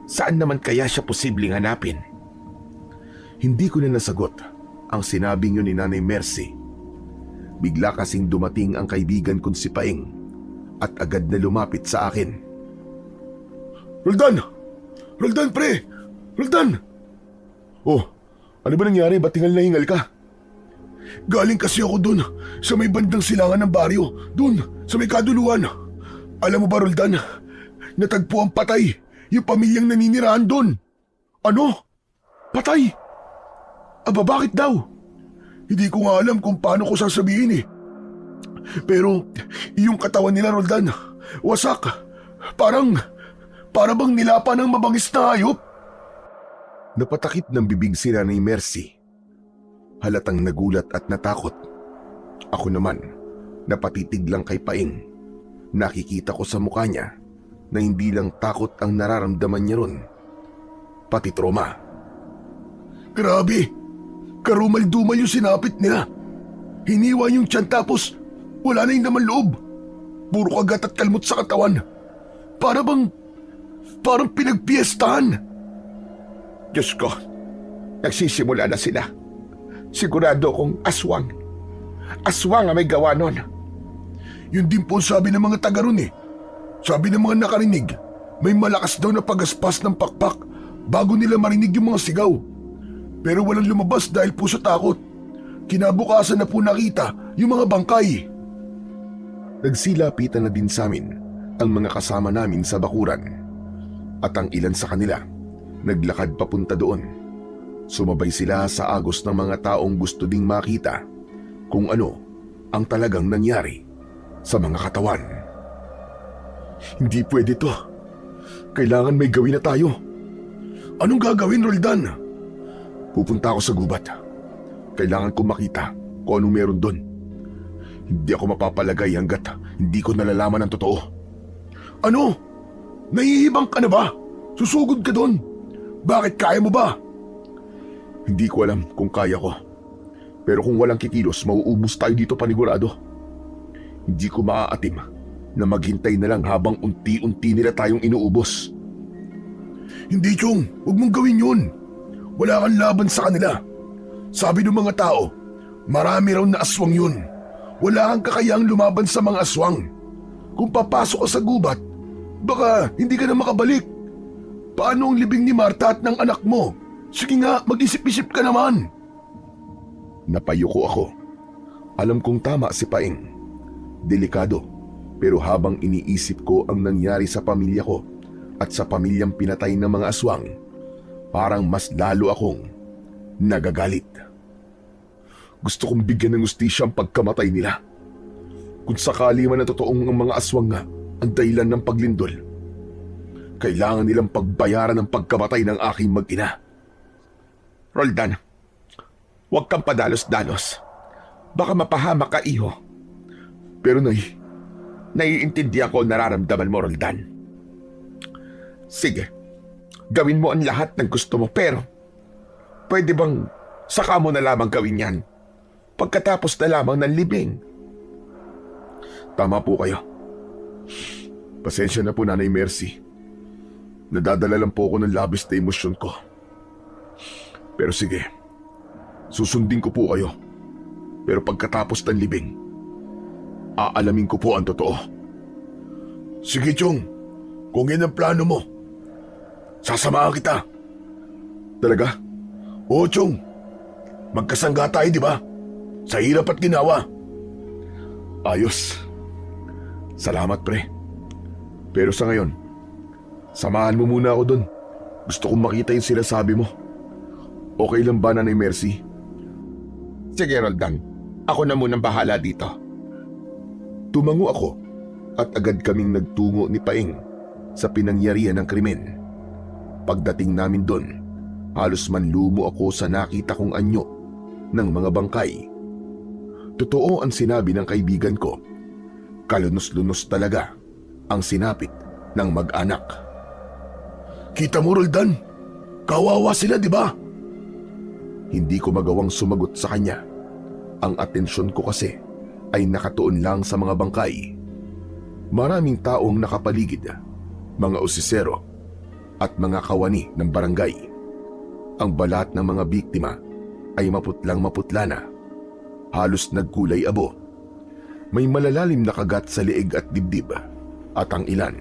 saan naman kaya siya posibleng hanapin? Hindi ko na nasagot ang sinabing yun ni Nanay Mercy. Bigla kasing dumating ang kaibigan kong si Paing at agad na lumapit sa akin. Roldan! Roldan, pre! Roldan! Oh, ano ba nangyari? Ba't hingal na hingal ka? Galing kasi ako doon sa may bandang silangan ng baryo. Doon, sa may kaduluan. Alam mo ba, Roldan? Natagpo ang patay yung pamilyang naninirahan doon. Ano? Patay? Aba, bakit daw? Hindi ko nga alam kung paano ko sasabihin eh. Pero yung katawan nila, Roldan, wasak. Para bang nilapa ng mabangis na hayop. Napatakip ng bibig si Nanay Mercy. Halatang nagulat at natakot. Ako naman, napatitig lang kay Paing. Nakikita ko sa mukha niya na hindi lang takot ang nararamdaman niya ron, pati trauma. Grabe! Karumal-dumal yung sinapit nila. Hiniwa yung tiyan tapos wala na yung laman loob. Puro kagat at kalmot sa katawan. Parang pinagpiestahan. Diyos ko, nagsisimula na sila. Sigurado kong aswang. Aswang ang may gawa nun. Yun din po sabi ng mga taga ron eh. Sabi ng mga nakarinig, may malakas daw na pagaspas ng pakpak bago nila marinig yung mga sigaw. Pero walang lumabas dahil po sa takot. Kinabukasan na po nakita yung mga bangkay. Nagsilapitan na din sa amin ang mga kasama namin sa bakuran. At ang ilan sa kanila, naglakad papunta doon. Sumabay sila sa agos ng mga taong gusto ding makita kung ano ang talagang nangyari sa mga katawan. Hindi pwede to. Kailangan may gawin na tayo. Anong gagawin, Roldan? Pupunta ako sa gubat. Kailangan ko makita kung anong meron doon. Hindi ako mapapalagay hanggat hindi ko nalalaman ang totoo. Ano? Nahihibang ka na ba? Susugod ka doon. Bakit, kaya mo ba? Hindi ko alam kung kaya ko. Pero kung walang kikilos, mauubos tayo dito panigurado. Hindi ko maaatim na maghintay na lang habang unti-unti nila tayong inuubos. Hindi, Chong. Huwag mong gawin yun. Wala kang laban sa kanila. Sabi ng mga tao, marami raw na aswang yun. Wala kang kakayang lumaban sa mga aswang. Kung papasok ka sa gubat, baka hindi ka na makabalik. Paano ang libing ni Marta at ng anak mo? Sige nga, mag-isip-isip ka naman. Napayuko ako. Alam kong tama si Paing. Delikado, pero habang iniisip ko ang nangyari sa pamilya ko at sa pamilyang pinatay ng mga aswang, parang mas lalo akong nagagalit. Gusto kong bigyan ng hustisya ang pagkamatay nila. Kung sakali man na totoong ang mga aswang nga ang dahilan ng paglindol, kailangan nilang pagbayaran ng pagkamatay ng aking mag-ina. Roldan, huwag kang padalos-dalos. Baka mapahamak ka, iho. Pero naiintindihan ko ang nararamdaman mo, Roldan. Sige, gawin mo ang lahat ng gusto mo, pero pwede bang saka mo na lamang gawin yan pagkatapos na lamang ng libing? Tama po kayo. Pasensya na po, Nanay Mercy. Nadadala lang po ako ng labis na emosyon ko. Pero sige, susundin ko po kayo. Pero pagkatapos ng libing, aalamin ko po ang totoo. Sige, Chong. Kung yan ang plano mo, sasamahan kita. Talaga? Oo, Chong. Magkasangga tayo, di ba? Sa hirap at ginawa. Ayos. Salamat, pre. Pero sa ngayon, samahan mo muna ako dun. Gusto kong makita yung sinasabi mo. Okay lang ba, Nanay Mercy? Sige, Roldan. Ako na munang bahala dito. Tumango ako at agad kaming nagtungo ni Paing sa pinangyarihan ng krimen. Pagdating namin doon, halos manlumo ako sa nakita kong anyo ng mga bangkay. Totoo ang sinabi ng kaibigan ko. Kalunos-lunos talaga ang sinapit ng mag-anak. Kita mo, Roldan? Kawawa sila, di ba? Hindi ko magawang sumagot sa kanya. Ang atensyon ko kasi ay nakatuon lang sa mga bangkay. Maraming taong nakapaligid, mga usisero at mga kawani ng barangay. Ang balat ng mga biktima ay maputlang maputla na, halos nagkulay abo. May malalalim na kagat sa leeg at dibdib at ang ilan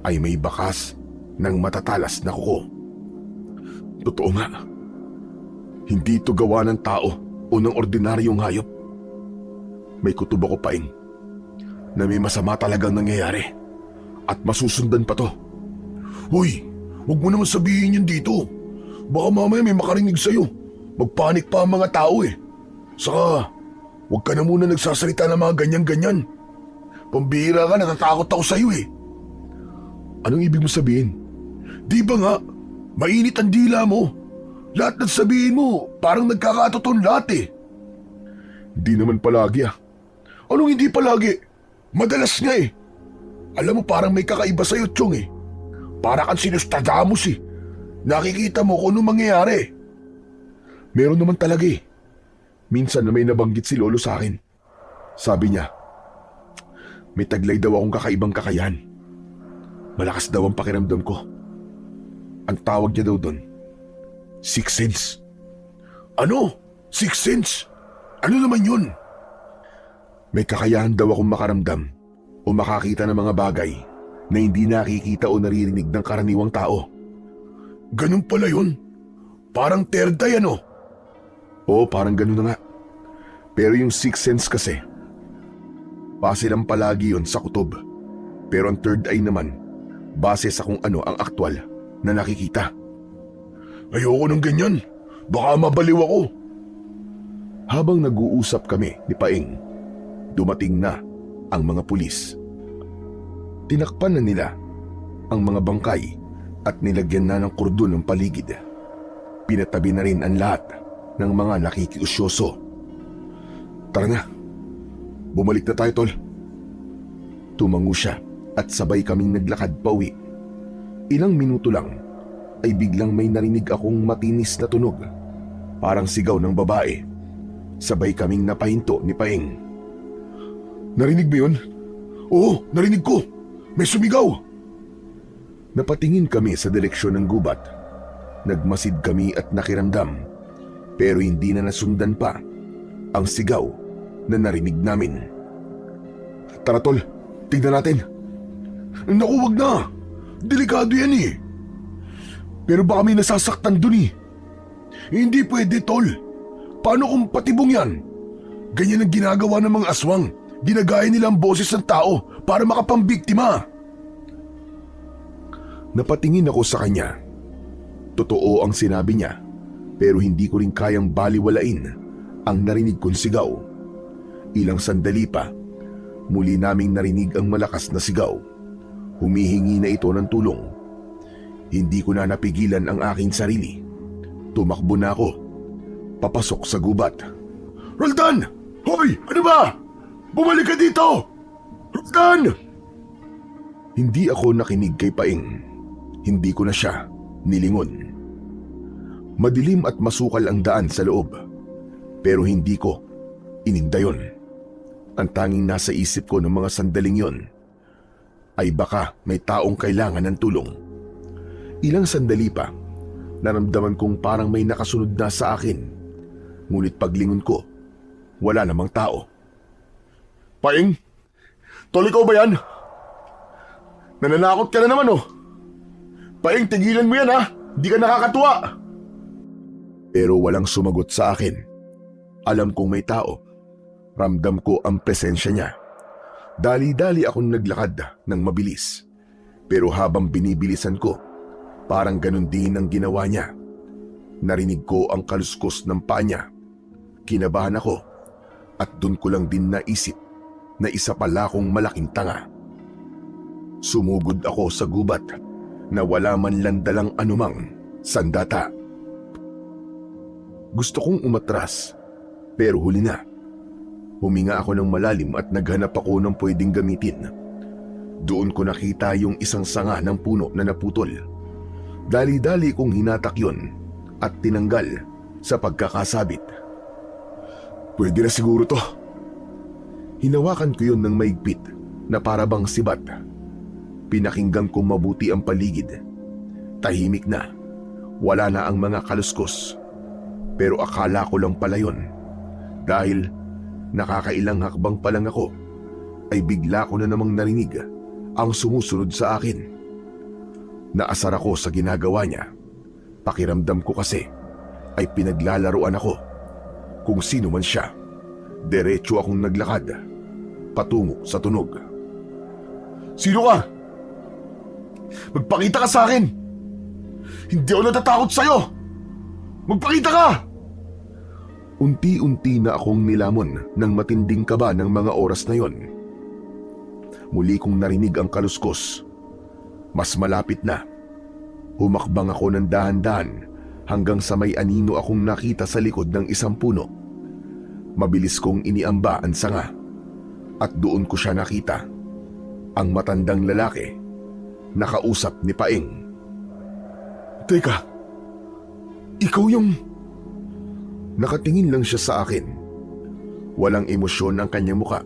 ay may bakas ng matatalas na kuko. Totoo nga, hindi ito gawa ng tao o o ng ordinaryong hayop. May kutob ako, Paing, na may masama talagang nangyayari at masusundan pa to. Hoy, huwag mo naman sabihin yun dito. Baka mamaya may makarinig sa'yo. Magpanik pa ang mga tao eh. Saka, huwag ka na muna nagsasalita ng mga ganyan-ganyan. Pambihira ka, natatakot ako sa'yo eh. Anong ibig mo sabihin? Di ba nga, mainit ang dila mo. Lahat ng sabihin mo, parang nagkakatoton lahat eh. Di naman palagi ah. Anong hindi palagi? Madalas nga eh. Alam mo parang may kakaiba sa'yo, Chong eh. Para kang Nostradamus eh. Nakikita mo kung anong mangyayari. Meron naman talaga eh. Minsan na may nabanggit si Lolo sa akin. Sabi niya, may taglay daw akong kakaibang kakayahan. Malakas daw ang pakiramdam ko. Ang tawag niya daw doon, Sixth Sense. Ano? Sixth Sense? Ano naman yun? May kakayahan daw akong makaramdam o makakita ng mga bagay na hindi nakikita o naririnig ng karaniwang tao. Ganun pala yun? Parang third eye ano? Oo, parang ganun na nga. Pero yung Sixth Sense kasi, base lang palagi yun sa kutob. Pero ang third eye naman, base sa kung ano ang aktwal na nakikita. Ayoko ng ganyan. Baka mabaliw ako. Habang nag-uusap kami ni Paing, dumating na ang mga pulis. Tinakpan na nila ang mga bangkay at nilagyan na ng kordon ng paligid. Pinatabi na rin ang lahat ng mga nakikiusyoso. Tara na, bumalik na tayo, tol. Tumango siya at sabay kaming naglakad pauwi. Ilang minuto lang ay biglang may narinig akong matinis na tunog. Parang sigaw ng babae. Sabay kaming napahinto ni Paing. Narinig mo yun? Oo, narinig ko. May sumigaw. Napatingin kami sa direksyon ng gubat. Nagmasid kami at nakiramdam. Pero hindi na nasundan pa ang sigaw na narinig namin. Tara tol, tignan natin. Naku, wag na. Delikado yan eh. Pero baka may nasasaktan dun eh. Hindi pwede, tol. Paano kung patibong yan? Ganyan ang ginagawa ng mga aswang. Ginagaya nila ang boses ng tao para makapambiktima. Napatingin ako sa kanya. Totoo ang sinabi niya, pero hindi ko rin kayang baliwalain ang narinig kong sigaw. Ilang sandali pa, muli naming narinig ang malakas na sigaw. Humihingi na ito ng tulong. Hindi ko na napigilan ang aking sarili. Tumakbo na ako, papasok sa gubat. Roldan! Hoy! Ano ba? Bumalik ka dito! Roldan! Hindi ako nakinig kay Paing. Hindi ko na siya nilingon. Madilim at masukal ang daan sa loob, pero hindi ko ininda yun. Ang tanging nasa isip ko ng mga sandaling yon ay baka may taong kailangan ng tulong. Ilang sandali pa, naramdaman kong parang may nakasunod na sa akin. Ngunit paglingon ko, wala namang tao. Paing, tol, ikaw ba yan? Nananakot ka na naman oh. Paing, tigilan mo yan ha. Di ka nakakatuwa. Pero walang sumagot sa akin. Alam kong may tao. Ramdam ko ang presensya niya. Dali-dali akong naglakad ng mabilis. Pero habang binibilisan ko, parang ganun din ang ginawa niya. Narinig ko ang kaluskos ng paa niya. Kinabahan ako at dun ko lang din naisip na isa pala akong malaking tanga. Sumugod ako sa gubat na wala man lang dalang anumang sandata. Gusto kong umatras, pero huli na. Huminga ako ng malalim at naghanap ako ng pwedeng gamitin. Doon ko nakita yung isang sanga ng puno na naputol. Dali-dali kong hinatak yun at tinanggal sa pagkakasabit. Pwede na siguro to. Hinawakan ko yun ng maigpit na parabang sibat. Pinakinggan kong mabuti ang paligid. Tahimik na. Wala na ang mga kaluskos. Pero akala ko lang pala yun. Dahil nakakailang hakbang pa lang ako, ay bigla ko na namang narinig ang sumusunod sa akin. Naasar ako sa ginagawa niya. Pakiramdam ko kasi ay pinaglalaruan ako. Kung sino man siya, diretso akong naglakad patungo sa tunog. Sino ka? Magpakita ka sa akin! Hindi ako natatakot sa'yo! Magpakita ka! Unti-unti na akong nilamon ng matinding kaba ng mga oras na yon. Muli kong narinig ang kaluskos. Mas malapit na. Humakbang ako ng dahan-dahan hanggang sa may anino akong nakita sa likod ng isang puno. Mabilis kong iniamba ang sanga at doon ko siya nakita. Ang matandang lalaki, nakausap ni Paing. Teka, ikaw yung... Nakatingin lang siya sa akin. Walang emosyon ang kanyang muka.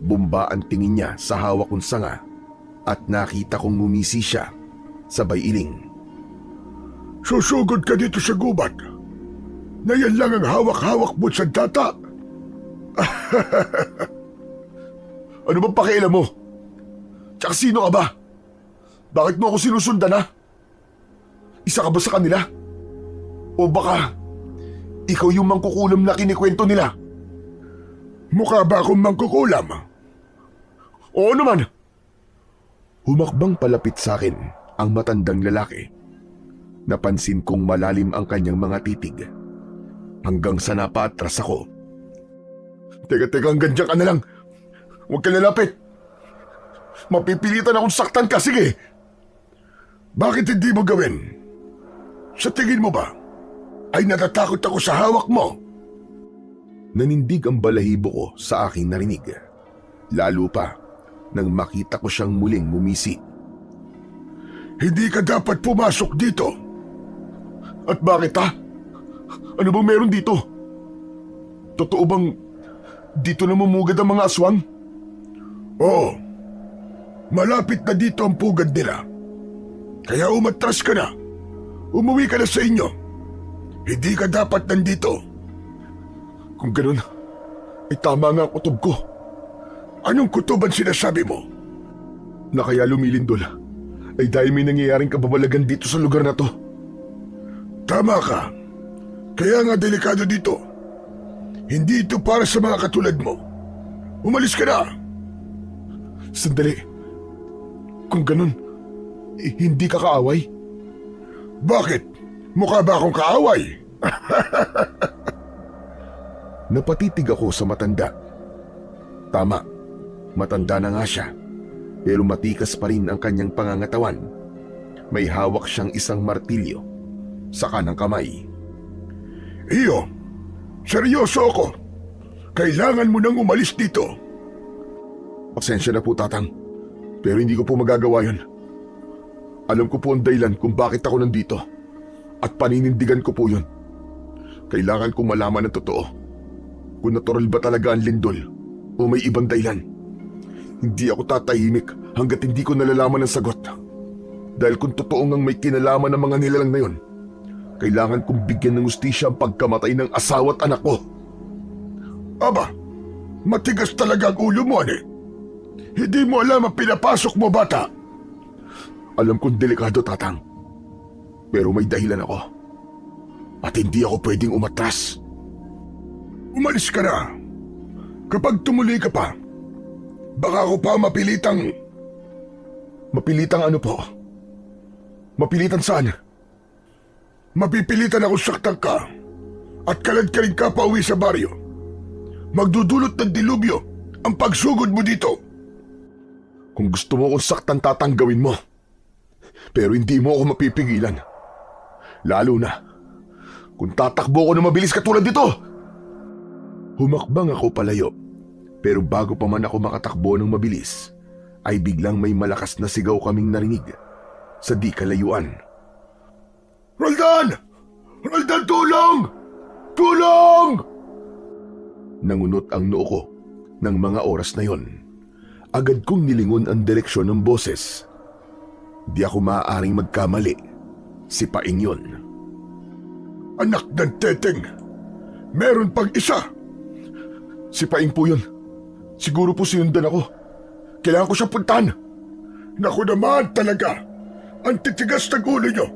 Bumba ang tingin niya sa hawak kong sanga at nakita kong ngumisi siya sabay iling. Susugod ka dito sa gubat na yan lang ang hawak-hawak mo sa data. Ano bang pakialam mo? Tsaka sino ka ba? Bakit mo ako sinusundan ha? Isa ka ba sa kanila? O baka ikaw yung mangkukulam na kinikwento nila? Mukha ba akong mangkukulam? Oo naman. Humakbang palapit sa akin ang matandang lalaki. Napansin kong malalim ang kanyang mga titig. Hanggang sa napaatras ako. Teka, hanggang dyan ka na lang. Huwag ka lalapit. Mapipilitan akong saktan ka, sige. Bakit hindi mo gawin? Sa tingin mo ba, ay natatakot ako sa hawak mo? Nanindig ang balahibo ko sa aking narinig. Lalo pa nang makita ko siyang muling ngumisi. Hindi ka dapat pumasok dito. At bakit ha? Ano bang meron dito? Totoo bang dito namumugad ang mga aswang? Oo. Malapit na dito ang pugad nila. Kaya umatras ka na. Umuwi ka na sa inyo. Hindi ka dapat nandito. Kung ganun, ay tama nga ang kutob ko. Anong kutob ang sinasabi mo? Na kaya lumilindol ay dahil may nangyayaring kababalagan dito sa lugar na to. Tama ka. Kaya nga delikado dito. Hindi ito para sa mga katulad mo. Umalis ka na. Sandali. Kung ganun, hindi ka kaaway? Bakit? Mukha ba akong kaaway? Napatitig ako sa matanda. Tama, matanda na nga siya. Pero matikas pa rin ang kanyang pangangatawan. May hawak siyang isang martilyo sa kanang kamay. Iyo, seryoso ako. Kailangan mo nang umalis dito. Pasensya na po, Tatang. Pero hindi ko po magagawa yun. Alam ko po ang dahilan kung bakit ako nandito. At paninindigan ko po yun. Kailangan kong malaman ang totoo. Kung natural ba talaga ang lindol o may ibang dahilan. Hindi ako tatahimik hanggat hindi ko nalalaman ang sagot. Dahil kung totoo ngang may kinalaman ng mga nilalang na yun, kailangan kong bigyan ng hustisya ang pagkamatay ng asawa at anak ko. Aba, matigas talaga ang ulo mo, ane. Hindi mo alam ang pinapasok mo, bata. Alam kong delikado, Tatang. Pero may dahilan ako. At hindi ako pwedeng umatras. Umalis ka na. Kapag tumuloy ka pa, baka ako pa mapilitang... Mapilitang ano po? Mapilitan saan? Mapipilitan ako saktan ka at kalad-kalid ka pa uwi sa baryo. Magdudulot ng dilubyo ang pagsugod mo dito. Kung gusto mo akong saktan, tatanggawin mo. Pero hindi mo ako mapipigilan. Lalo na kung tatakbo ako na mabilis katulad dito. Humakbang ako palayo. Pero bago pa man ako makatakbo ng mabilis, ay biglang may malakas na sigaw kaming narinig sa di kalayuan. Roldan! Roldan, tulong! Tulong! Nangunot ang noo ko ng mga oras na yon. Agad kong nilingon ang direksyon ng boses. Di ako maaaring magkamali. Si Paing yon. Anak ng teteng! Meron pang isa! Si Paing po yun. Siguro po sinundan ako. Kailangan ko siyang puntahan. Naku naman talaga! Ang titigas ng ulo nyo!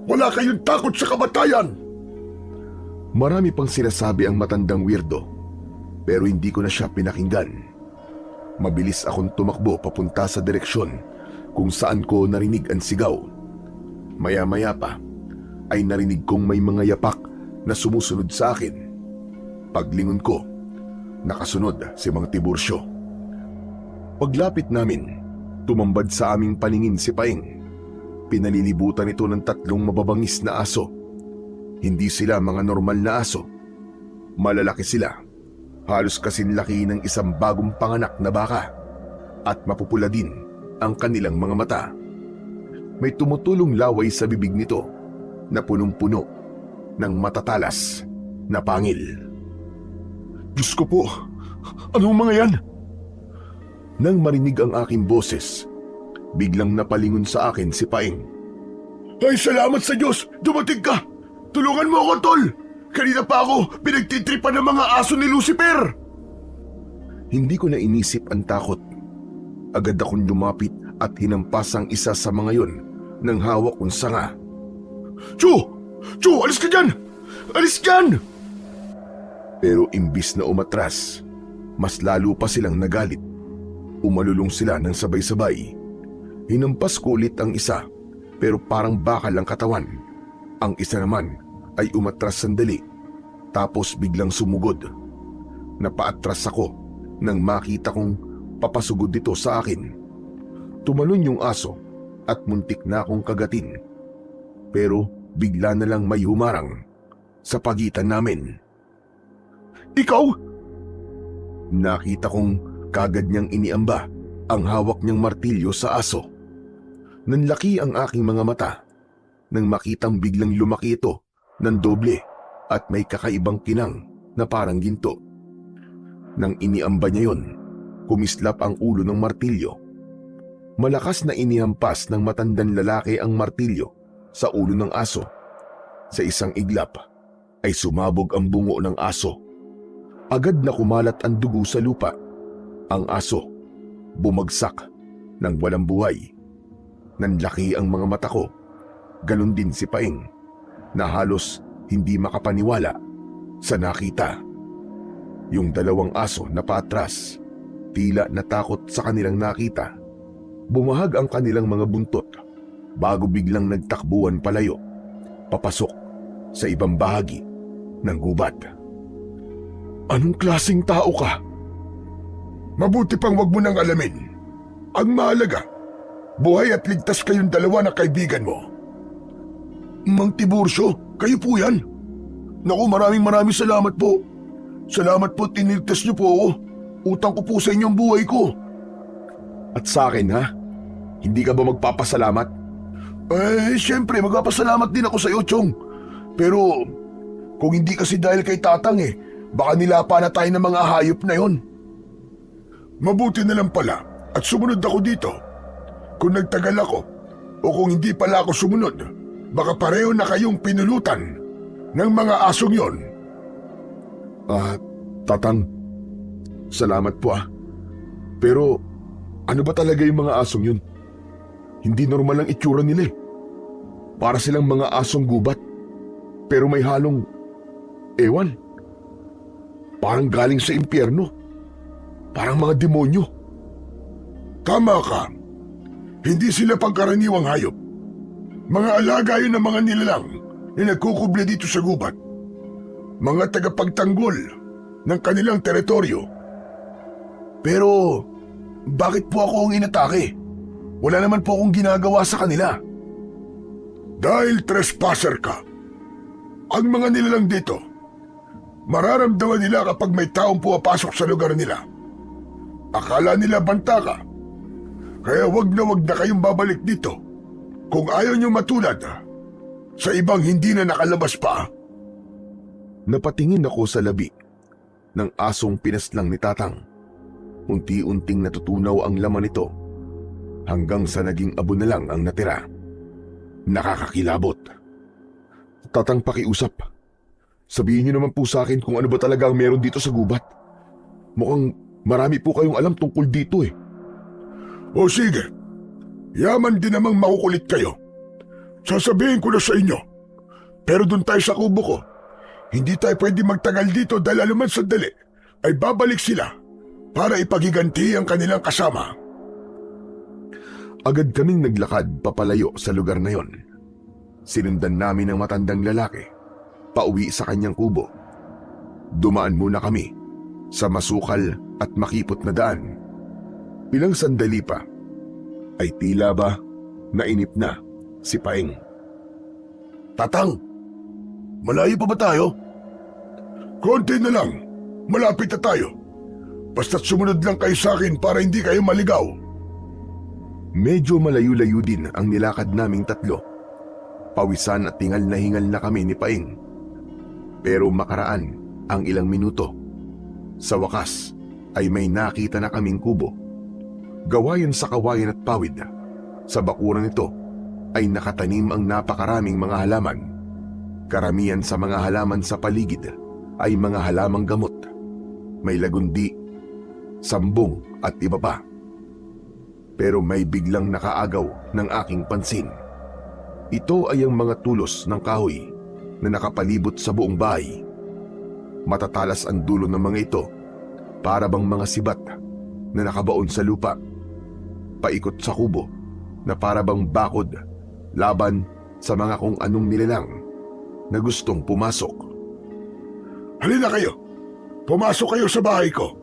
Wala kayong takot sa kamatayan! Marami pang sinasabi ang matandang weirdo, pero hindi ko na siya pinakinggan. Mabilis akong tumakbo papunta sa direksyon kung saan ko narinig ang sigaw. Maya-maya pa ay narinig kong may mga yapak na sumusunod sa akin. Paglingon ko, nakasunod si Mang Tiburcio. Paglapit namin, tumambad sa aming paningin si Paeng. Pinalilibutan ito ng 3 mababangis na aso. Hindi sila mga normal na aso. Malalaki sila, halos kasing laki ng isang bagong panganak na baka, at mapupula din ang kanilang mga mata. May tumutulong laway sa bibig nito na punong-puno ng matatalas na pangil. Diyos ko po, anong mga yan? Nang marinig ang aking boses, biglang napalingon sa akin si Paeng. Ay, salamat sa Diyos! Dumating ka! Tulungan mo ako, tol! Kanina pa ako pinagtitripan ng mga aso ni Lucifer! Hindi ko na inisip ang takot. Agad akong lumapit at hinampas ang isa sa mga yon ng hawak kong sanga. Chu! Chu, alis ka dyan! Alis dyan! Pero imbis na umatras, mas lalo pa silang nagalit. Umalulong sila ng sabay-sabay. Hinampas ko ulit ang isa, pero parang bakal ang katawan. Ang isa naman ay umatras sandali, tapos biglang sumugod. Napaatras ako nang makita kong papasugod dito sa akin. Tumalon yung aso at muntik na akong kagatin. Pero bigla na lang may humarang sa pagitan namin. Ikaw? Nakita kong kagad niyang iniamba ang hawak niyang martilyo sa aso. Nanlaki ang aking mga mata nang makitang biglang lumaki ito ng doble at may kakaibang kinang na parang ginto. Nang iniamba niya yon, kumislap ang ulo ng martilyo. Malakas na inihampas ng matandang lalaki ang martilyo sa ulo ng aso. Sa isang iglap ay sumabog ang bungo ng aso. Agad na kumalat ang dugo sa lupa. Ang aso bumagsak ng walang buhay. Nanlaki ang mga mata ko. Ganon din si Paeng na halos hindi makapaniwala sa nakita. Yung 2 aso na paatras, tila natakot sa kanilang nakita. Bumahag ang kanilang mga buntot bago biglang nagtakbuhan palayo, papasok sa ibang bahagi ng gubat. Anong klaseng tao ka? Mabuti pang wag mo nang alamin. Ang mahalaga, buhay at ligtas kayong 2 na kaibigan mo. Mang Tiburcio, kayo po yan. Naku, maraming salamat po. Salamat po, tinigtas niyo po ako. Utang ko po sa inyo ang buhay ko. At sa akin, ha? Hindi ka ba magpapasalamat? Siyempre, magpapasalamat din ako sa iyo, Chong. Pero, kung hindi kasi dahil kay Tatang baka nilapa na tayo ng mga hayop na yon. Mabuti na lang pala at sumunod ako dito. Kung nagtagal ako o kung hindi pala ako sumunod, baka pareho na kayong pinulutan ng mga asong yon. Tatang, salamat po Pero ano ba talaga yung mga asong yun? Hindi normal ang itsura nila Para silang mga asong gubat, pero may halong, ewan, parang galing sa impyerno. Parang mga demonyo. Tama ka. Hindi sila pangkaraniwang hayop. Mga alaga yun ng mga nilalang na nagkukubli dito sa gubat. Mga tagapagtanggol ng kanilang teritoryo. Pero, bakit po ako ang inatake? Wala naman po akong ginagawa sa kanila. Dahil trespasser ka. Ang mga nilalang dito, mararamdaman nila kapag may taong pumapasok sa lugar nila. Akala nila banta ka. Kaya wag na kayong babalik dito kung ayaw nyo matulad sa ibang hindi na nakalabas pa. Napatingin ako sa labi ng asong pinaslang ni Tatang. Unti-unting natutunaw ang laman nito hanggang sa naging abo na lang ang natira. Nakakakilabot. Tatang, pakiusap. Sabihin niyo naman po sa akin kung ano ba talaga ang meron dito sa gubat. Mukhang marami po kayong alam tungkol dito O sige, yaman din namang makukulit kayo. Sasabihin ko na sa inyo. Pero dun tayo sa kubo ko, Hindi tayo pwede magtagal dito dahil aluman sandali ay babalik sila para ipagiganti ang kanilang kasama. Agad kaming naglakad papalayo sa lugar na yon. Sinundan namin ang matandang lalaki pauwi sa kanyang kubo. Dumaan muna kami sa masukal at makipot na daan. Ilang sandali pa ay tila ba nainip na si Paeng. Tatang, malayo pa ba tayo? Konti na lang, malapit na tayo. Basta't sumunod lang kayo sa akin para hindi kayo maligaw. Medyo malayo-layo din ang nilakad naming tatlo. Pawisan at hingal na kami ni Paeng. Pero makaraan ang ilang minuto. Sa wakas ay may nakita na kaming kubo. Gawayan sa kawayan at pawid. Sa bakuran nito ay nakatanim ang napakaraming mga halaman. Karamihan sa mga halaman sa paligid ay mga halamang gamot. May lagundi, sambong at iba pa. Pero may biglang nakaagaw ng aking pansin. Ito ay ang mga tulos ng kahoy na nakapalibot sa buong bahay. Matatalas ang dulo ng mga ito para bang mga sibat na nakabaon sa lupa. Paikot sa kubo na para bang bakod laban sa mga kung anong nilalang na gustong pumasok. Halina kayo! Pumasok kayo sa bahay ko!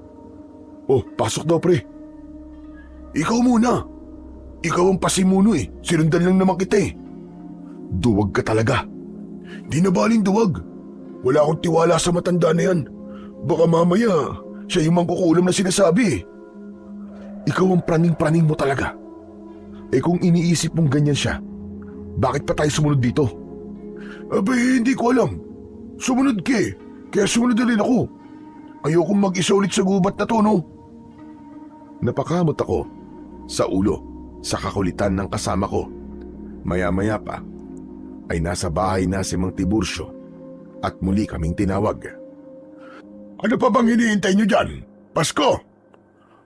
Oh, pasok daw pre. Ikaw muna! Ikaw ang pasimuno eh. Sinundan lang naman kita eh. Duwag ka talaga. Di na baling duwag. Wala akong tiwala sa matanda na yan. Baka mamaya siya yung mangkukulam na sinasabi eh. Ikaw ang praning-praning mo talaga. Eh kung iniisip mong ganyan siya, bakit pa tayo sumunod dito? Abay, hindi ko alam. Sumunod ka eh. Kaya sumunod na rin ako. Ayokong mag-isa ulit sa gubat na to, no? Napakamot ako sa ulo sa kakulitan ng kasama ko. Maya-maya pa ay nasa bahay na si Mang Tiburcio at muli kaming tinawag. Ano pa bang hinihintay nyo dyan? Pasko!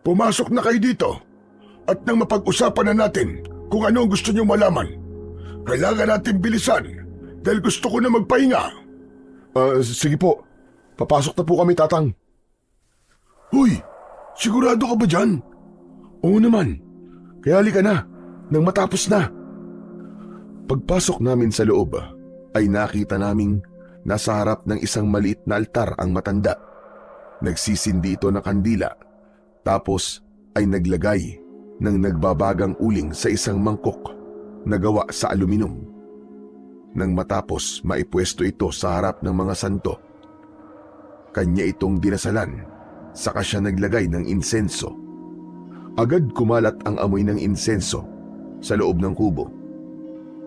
Pumasok na kayo dito at nang mapag-usapan na natin kung ano ang gusto nyong malaman. Kailangan natin bilisan dahil gusto ko na magpahinga. Sige po. Papasok na po kami, Tatang. Huy! Sigurado ka ba dyan? Oo naman. Kaya halika na, nang matapos na. Pagpasok namin sa loob, ay nakita naming nasa harap ng isang maliit na altar ang matanda. Nagsisindi ito ng kandila, tapos ay naglagay ng nagbabagang uling sa isang mangkok na gawa sa aluminum. Nang matapos maipwesto ito sa harap ng mga santo, kanya itong dinasalan, saka siya naglagay ng insenso. Agad kumalat ang amoy ng insenso sa loob ng kubo.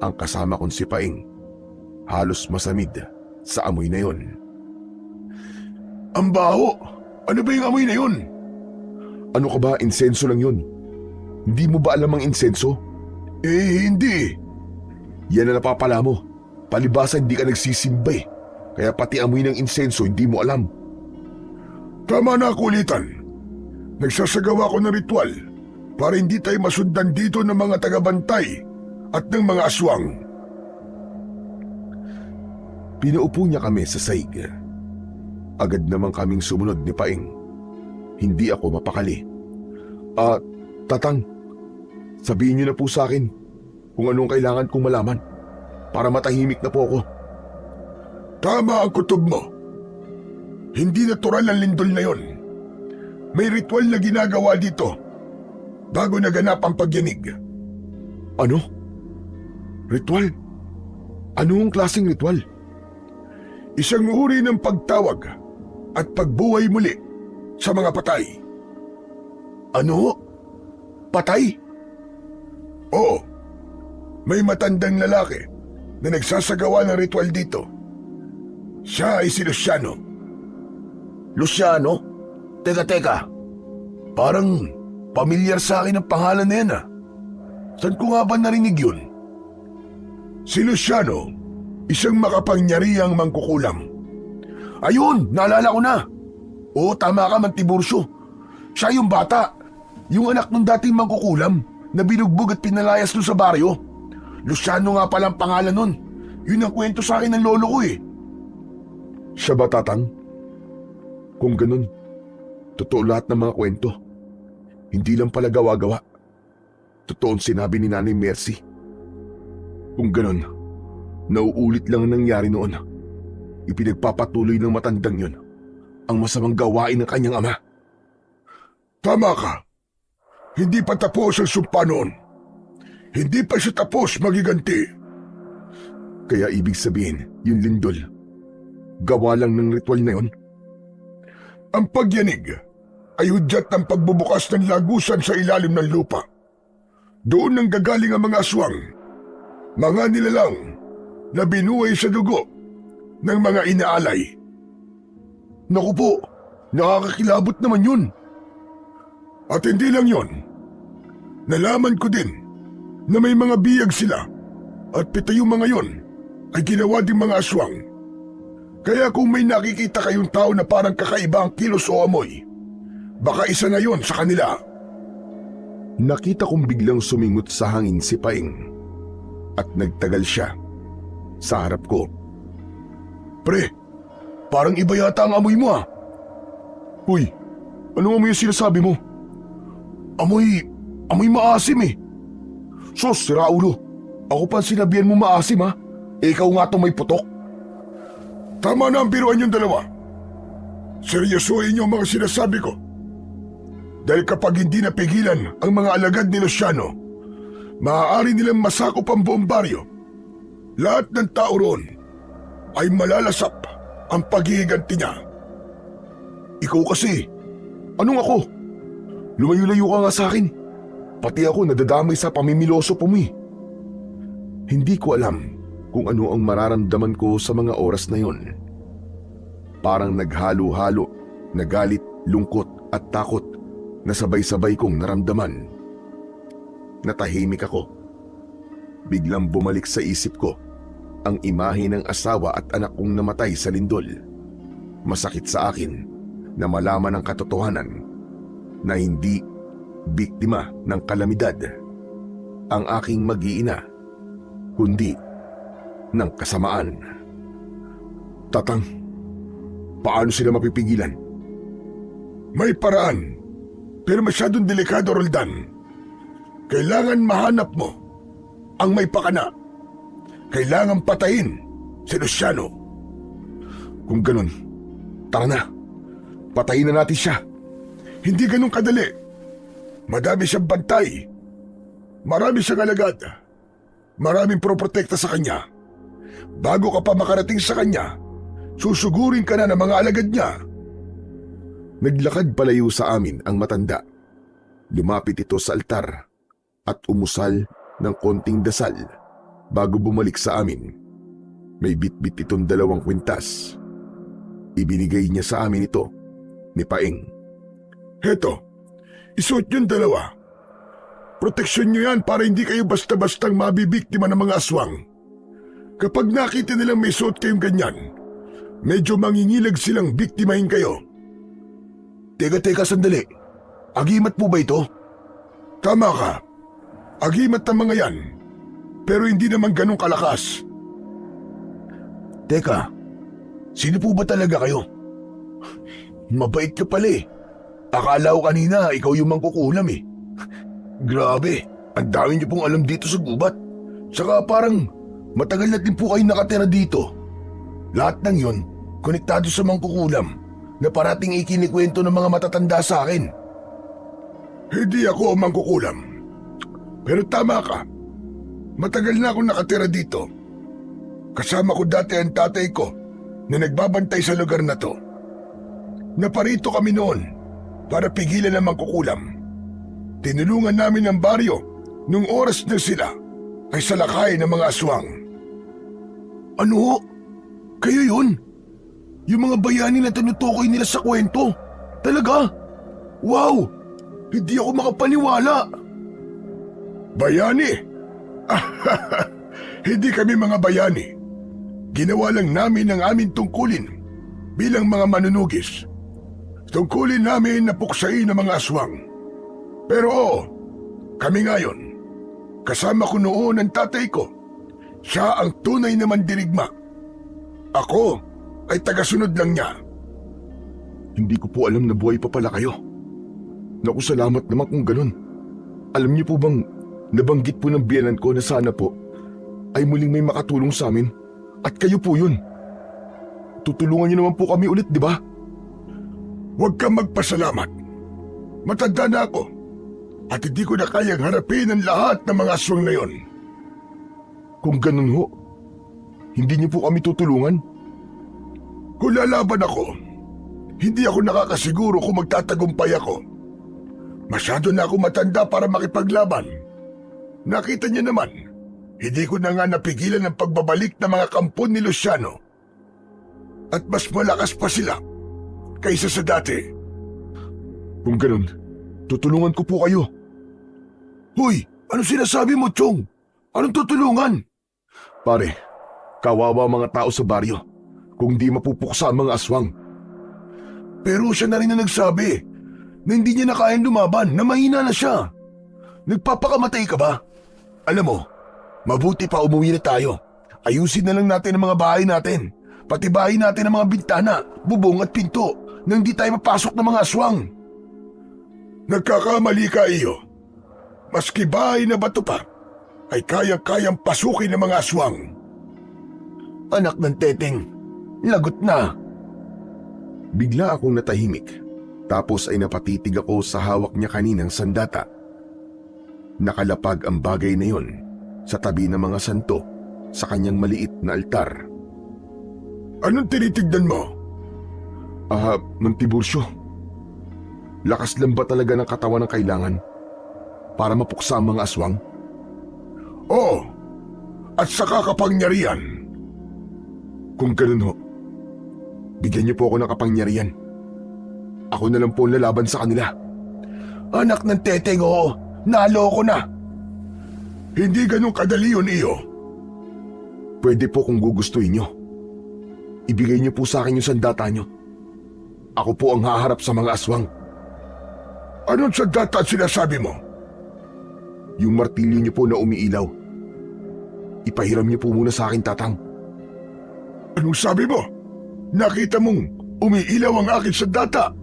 Ang kasama kong si Paeng, halos masamid sa amoy na yon. Ang baho! Ano ba yung amoy na yun? Ano ka ba? Insenso lang yun. Hindi mo ba alam ang insenso? Hindi. Yan na napapala mo. Palibasa hindi ka nagsisimba eh. Kaya pati amoy ng insenso hindi mo alam. Tama na, kulitan. Nagsasagawa ko ng ritual para hindi tayo masundan dito ng mga tagabantay at ng mga aswang. Pinaupo niya kami sa saig. Agad naman kaming sumunod ni Paeng. Hindi ako mapakali. Tatang, sabihin niyo na po sa akin kung anong kailangan kong malaman para matahimik na po ako. Tama ang kutob mo. Hindi natural ang lindol na yon. May ritual na ginagawa dito bago naganap ang pagyanig. Ano? Ritual? Anong klaseng ritual? Isang uri ng pagtawag at pagbuhay muli sa mga patay. Ano? Patay? Oo. May matandang lalaki na nagsasagawa ng ritual dito. Siya ay si Luciano. Luciano? Teka. Parang pamilyar sa akin ang pangalan na yan ah. Saan ko nga ba narinig yun? Si Luciano, isang makapangyarihang mangkukulam. Ayun, naalala ko na. Oo, tama ka, Mang Tiburcio. Siya yung bata. Yung anak ng dating mangkukulam na binugbog at pinalayas doon sa baryo. Luciano nga palang pangalan nun. Yun ang kwento sa akin ng lolo ko eh. Siya ba, Tatang? Kung ganun, totoo lahat ng mga kwento. Hindi lang pala gawa-gawa. Totoo ang sinabi ni Nanay Mercy. Kung ganun, nauulit lang ang nangyari noon. Ipinagpapatuloy ng matandang yun ang masamang gawain ng kanyang ama. Tama ka. Hindi pa tapos ang sumpa noon. Hindi pa siya tapos magiganti. Kaya ibig sabihin, yung lindol, gawa lang ng ritual na yun? Ang pagyanig ay hudyat ng pagbubukas ng lagusan sa ilalim ng lupa. Doon nang gagaling ang mga aswang, mga nilalang na binuhay sa dugo ng mga inaalay. Naku po, nakakakilabot naman yun. At hindi lang yon. Nalaman ko din na may mga biyag sila at pito yung mga yon ay ginawa ding mga aswang. Kaya kung may nakikita kayong tao na parang kakaiba ang kilos o amoy, baka isa na yon sa kanila. Nakita kong biglang sumingot sa hangin si Paing at nagtagal siya sa harap ko. Pre, parang iba yata ang amoy mo ah. Uy, ano amoy yung sinasabi mo? Amoy maasim eh. Sos, si Raulo. Ako pa sinabihan mo maasim ha? Ikaw nga itong may putok. Tama na ang biruan yung dalawa. Seryosohin niyo ang mga sinasabi ko. Dahil kapag hindi napigilan ang mga alagad ni Luciano, maaari nilang masakop ang buong baryo. Lahat ng tao roon ay malalasap ang paghihiganti niya. Ikaw kasi, anong ako? Lumayo-layo ka nga sa akin. Pati ako nadadamay sa pamimiloso po mo eh. Hindi ko alam kung ano ang mararamdaman ko sa mga oras na yon. Parang naghalo-halo na galit, lungkot at takot na sabay-sabay kong naramdaman. Natahimik ako. Biglang bumalik sa isip ko ang imahe ng asawa at anak kong namatay sa lindol. Masakit sa akin na malaman ang katotohanan na hindi biktima ng kalamidad ang aking mag-iina, kundi ng kasamaan. Tatang, paano sila mapipigilan? May paraan, pero masyadong delikado, Roldan. Kailangan mahanap mo ang may pakana. Kailangan patayin si Luciano. Kung ganun, tara na. Patayin na natin siya. Hindi ganun kadali. Madami siyang bantay. Marami siyang alagad. Maraming proprotekta sa kanya. Bago ka pa makarating sa kanya, susugurin ka na ng mga alagad niya. Naglakad palayo sa amin ang matanda. Lumapit ito sa altar at umusal ng konting dasal bago bumalik sa amin. May bitbit itong 2 kwintas. Ibinigay niya sa amin ito ni Paing. Heto, isuot yung 2. Proteksyon nyo yan para hindi kayo basta-bastang mabibiktima ng mga aswang. Kapag nakita nilang may suot kayong ganyan, medyo mangingilag silang biktimahin kayo. Teka, sandali. Agimat po ba ito? Tama ka. Agimat ang mga yan. Pero hindi naman ganun kalakas. Teka, sino po ba talaga kayo? Mabait ka pala eh. Akala ko kanina ikaw yung mangkukulam eh. Grabe, ang dami niyo pong alam dito sa gubat. Saka parang matagal na din po kayo nakatira dito. Lahat ng yun, konektado sa mangkukulam na parating ikinikwento ng mga matatanda sa akin. Hindi ako ang mangkukulam. Pero tama ka. Matagal na akong nakatira dito. Kasama ko dati ang tatay ko na nagbabantay sa lugar na to. Naparito kami noon para pigilan ang mangkukulam. Tinulungan namin ang baryo nung oras na sila ay salakay ng mga aswang. Ano? Kayo yun? Yung mga bayani na tinutukoy nila sa kwento? Talaga? Wow! Hindi ako makapaniwala. Bayani? Hindi kami mga bayani. Ginawa lang namin ang aming tungkulin bilang mga manunugis. Tungkulin namin na puksain ang mga aswang. Pero oo, kami ngayon, kasama ko noon ang tatay ko. Siya ang tunay na mandirigma. Ako, ay tagasunod lang niya. Hindi ko po alam na buhay pa pala kayo. Naku, salamat naman kung ganun. Alam niyo po bang nabanggit po ng biyenan ko na sana po ay muling may makatulong sa amin at kayo po yun. Tutulungan niyo naman po kami ulit, di ba? Huwag kang magpasalamat. Matanda na ako at hindi ko na kayang harapin ang lahat ng mga aswang na yon. Kung ganun ho, hindi niyo po kami tutulungan? Kung lalaban ako, hindi ako nakakasiguro kung magtatagumpay ako. Masyado na ako matanda para makipaglaban. Nakita niyo naman, hindi ko na nga napigilan ang pagbabalik ng mga kampon ni Luciano. At mas malakas pa sila kaysa sa dati. Kung ganun, tutulungan ko po kayo. Hoy, ano sinasabi mo, Chong? Anong tutulungan? Pare, kawawa mga tao sa baryo kung di mapupuksa ang mga aswang. Pero siya na rin na nagsabi na hindi niya na kayang lumaban, na mahina na siya. Nagpapakamatay ka ba? Alam mo, mabuti pa umuwi na tayo. Ayusin na lang natin ang mga bahay natin. Patibayin natin ang mga bintana, bubong at pinto nang di tayo mapasok ng mga aswang. Nagkakamali ka, iyo. Maski bahay na bato pa, ay kayang-kayang pasukin ng mga aswang. Anak ng teteng, lagot na. Bigla akong natahimik, tapos ay napatitig ako sa hawak niya kaninang sandata. Nakalapag ang bagay na yon sa tabi ng mga santo sa kanyang maliit na altar. Anong tinitignan mo? Mang Tiburcio, lakas lang ba talaga ng katawan ng kailangan para mapuksa ang mga aswang? Oo, at saka kapangyarihan. Kung ganun ho, bigyan niyo po ako ng kapangyarihan. Ako na lang po ang lalaban sa kanila. Anak ng teteng, oo, nalo ko na. Hindi ganun kadali yun, iyo. Pwede po kung gugustuhin niyo. Ibigay niyo po sa akin yung sandata niyo. Ako po ang haharap sa mga aswang. Anong sandata sinasabi mo? Yung martilyo niyo po na umiilaw. Ipahiram niyo po muna sa akin, Tatang. Anong sabi mo? Nakita mong umiilaw ang aking sandata.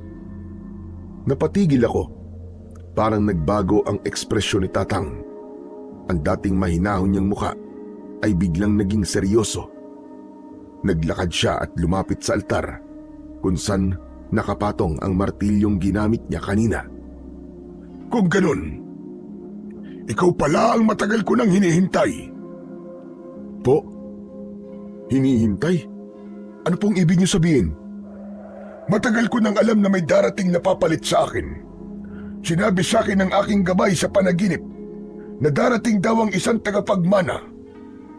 Napatigil ako. Parang nagbago ang ekspresyon ni Tatang. Ang dating mahinahon niyang mukha ay biglang naging seryoso. Naglakad siya at lumapit sa altar kung saan nakapatong ang martilyong ginamit niya kanina. Kung ganun, ikaw pala ang matagal ko nang hinihintay. Po? Hinihintay? Ano pong ibig niyo sabihin? Matagal ko nang alam na may darating na papalit sa akin. Sinabi sa akin ng aking gabay sa panaginip na darating daw ang isang tagapagmana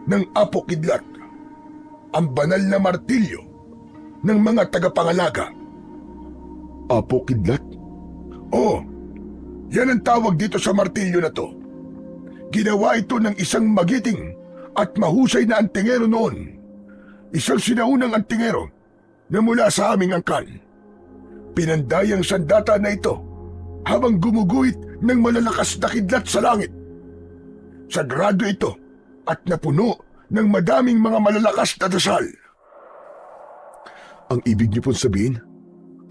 ng Apo Kidlat, ang banal na martilyo ng mga tagapangalaga. Apo Kidlat? Oo, yan ang tawag dito sa martilyo na to. Ginawa ito ng isang magiting at mahusay na antingero noon. Isang sinaunang antingero na mula sa aming angkan. Pinanday ang sandata na ito habang gumuguhit ng malalakas na kidlat sa langit. Sagrado ito at napuno ng madaming mga malalakas na dasal. Ang ibig niyo pong sabihin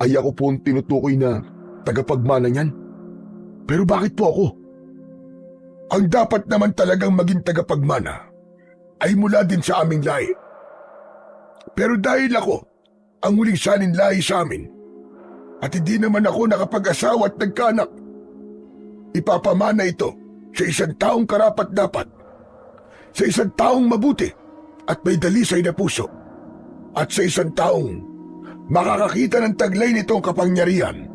ay ako po ang tinutukoy na tagapagmana niyan? Pero bakit po ako? Ang dapat naman talagang maging tagapagmana ay mula din sa aming lahi. Pero dahil ako ang huling salin lahi sa amin at hindi naman ako nakapag-asawa at nagkaanak, ipapamana ito sa isang taong karapat-dapat, sa isang taong mabuti at may dalisay na puso, at sa isang taong makakakita ng taglay nitong kapangyarihan.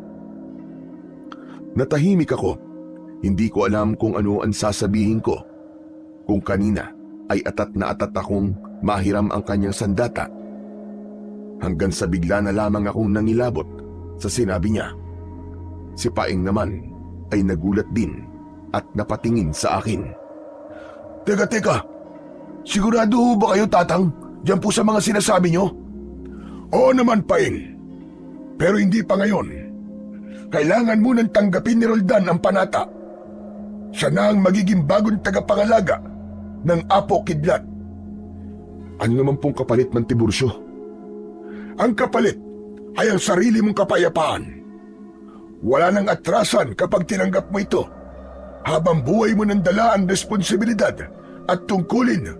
Natahimik ako. Hindi ko alam kung ano ang sasabihin ko. Kung kanina ay atat na atat akong mahiram ang kanyang sandata. Hanggang sa bigla na lamang akong nangilabot sa sinabi niya. Si Paeng naman ay nagulat din at napatingin sa akin. Teka, sigurado ho ba kayo, Tatang, diyan po sa mga sinasabi niyo? Oo naman, Paeng. Pero hindi pa ngayon. Kailangan munang tanggapin ni Roldan ang panata. Siya na ang magiging bagong tagapangalaga ng Apo Kidlat. Ano naman pong kapalit, Man Tiburcio? Ang kapalit ay ang sarili mong kapayapaan. Wala nang atrasan kapag tinanggap mo ito, habang buhay mo nang dala ang responsibilidad at tungkulin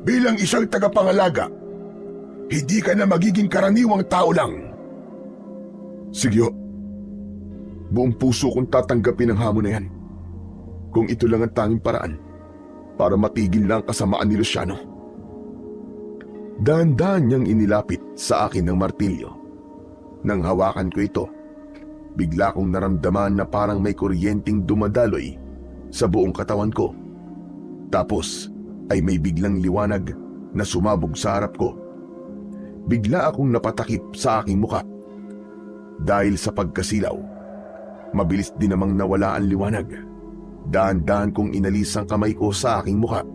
bilang isang tagapangalaga. Hindi ka na magiging karaniwang tao lang. Sige, buong puso kong tatanggapin ang hamon na yan. Kung ito lang ang tanging paraan para matigil lang kasamaan ni Luciano. Dahan-dahan niyang inilapit sa akin ng martilyo. Nang hawakan ko ito, bigla kong naramdaman na parang may kuryenteng dumadaloy sa buong katawan ko. Tapos ay may biglang liwanag na sumabog sa harap ko. Bigla akong napatakip sa aking muka. Dahil sa pagkasilaw, mabilis din namang nawala ang liwanag. Dahan-dahan kong inalis ang kamay ko sa aking muka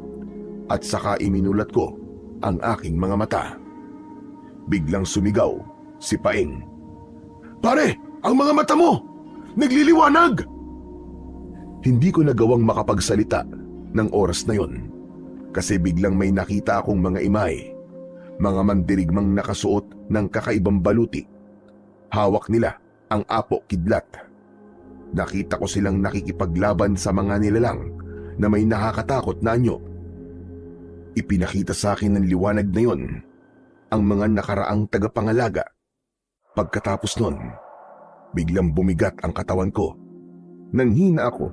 at saka iminulat ko ang aking mga mata. Biglang sumigaw si Paeng. Pare, ang mga mata mo! Nagliliwanag! Hindi ko nagawang makapagsalita ng oras na yon kasi biglang may nakita akong mga imay, mga mandirigmang nakasuot ng kakaibang baluti. Hawak nila ang apo kidlat. Nakita ko silang nakikipaglaban sa mga nilalang na may nakakatakot na anyo. Ipinakita sa akin ng liwanag na yon ang mga nakaraang tagapangalaga. Pagkatapos nun, biglang bumigat ang katawan ko. Nanghina ako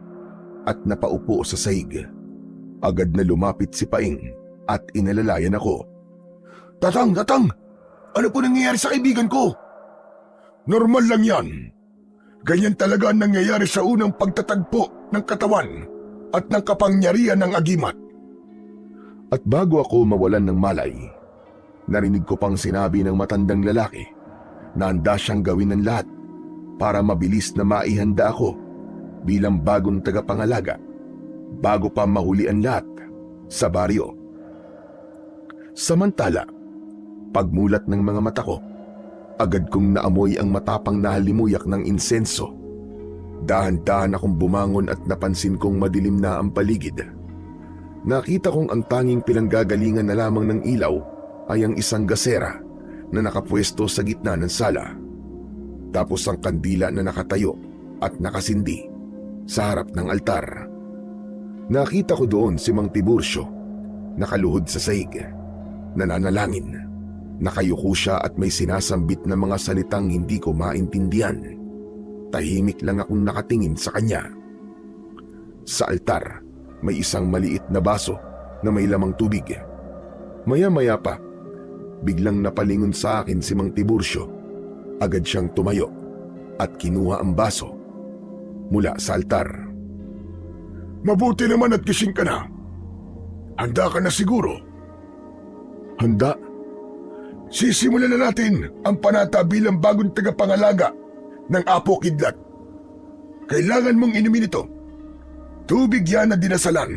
at napaupo sa sahig. Agad na lumapit si Paeng at inalalayan ako. Tatang! Ano po nangyayari sa kaibigan ko? Normal lang yan. Ganyan talaga ang nangyayari sa unang pagtatagpo ng katawan at ng kapangyarihan ng agimat. At bago ako mawalan ng malay, narinig ko pang sinabi ng matandang lalaki na handa siyang gawin ng lahat para mabilis na maihanda ako bilang bagong tagapangalaga bago pa mahuli ang lahat sa baryo. Samantala, pagmulat ng mga mata ko, agad kong naamoy ang matapang na halimuyak ng insenso. Dahan-dahan akong bumangon at napansin kong madilim na ang paligid. Nakita kong ang tanging pinanggagalingan na lamang ng ilaw ay ang isang gasera na nakapwesto sa gitna ng sala. Tapos ang kandila na nakatayo at nakasindi sa harap ng altar. Nakita ko doon si Mang Tiburcio, nakaluhod sa sahig, nananalangin. Nakayuko siya at may sinasambit na mga salitang hindi ko maintindihan. Tahimik lang akong nakatingin sa kanya. Sa altar, may isang maliit na baso na may lamang tubig. Maya-maya pa, biglang napalingon sa akin si Mang Tiburcio. Agad siyang tumayo at kinuha ang baso mula sa altar. Mabuti naman at gising ka na. Handa ka na siguro? Handa? Sisimulan na natin ang panata bilang bagong tagapangalaga ng Apo Kidlat. Kailangan mong inumin ito. Tubig yan na dinasalan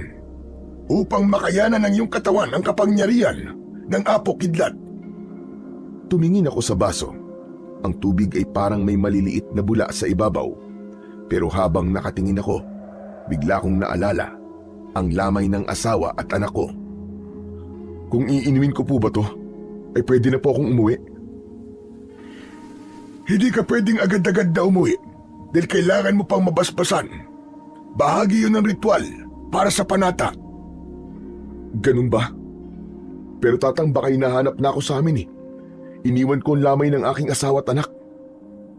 upang makayanan ng iyong katawan ang kapangyarihan ng Apo Kidlat. Tumingin ako sa baso. Ang tubig ay parang may maliliit na bula sa ibabaw. Pero habang nakatingin ako, bigla kong naalala ang lamay ng asawa at anak ko. Kung iinumin ko po ba to, ay pwede na po akong umuwi. Hindi ka pwedeng agad-agad na umuwi dahil kailangan mo pang mabasbasan. Bahagi yun ng ritual para sa panata. Ganun ba? Pero tatang baka hinahanap na ako sa amin eh. Iniwan ko ang lamay ng aking asawa at anak.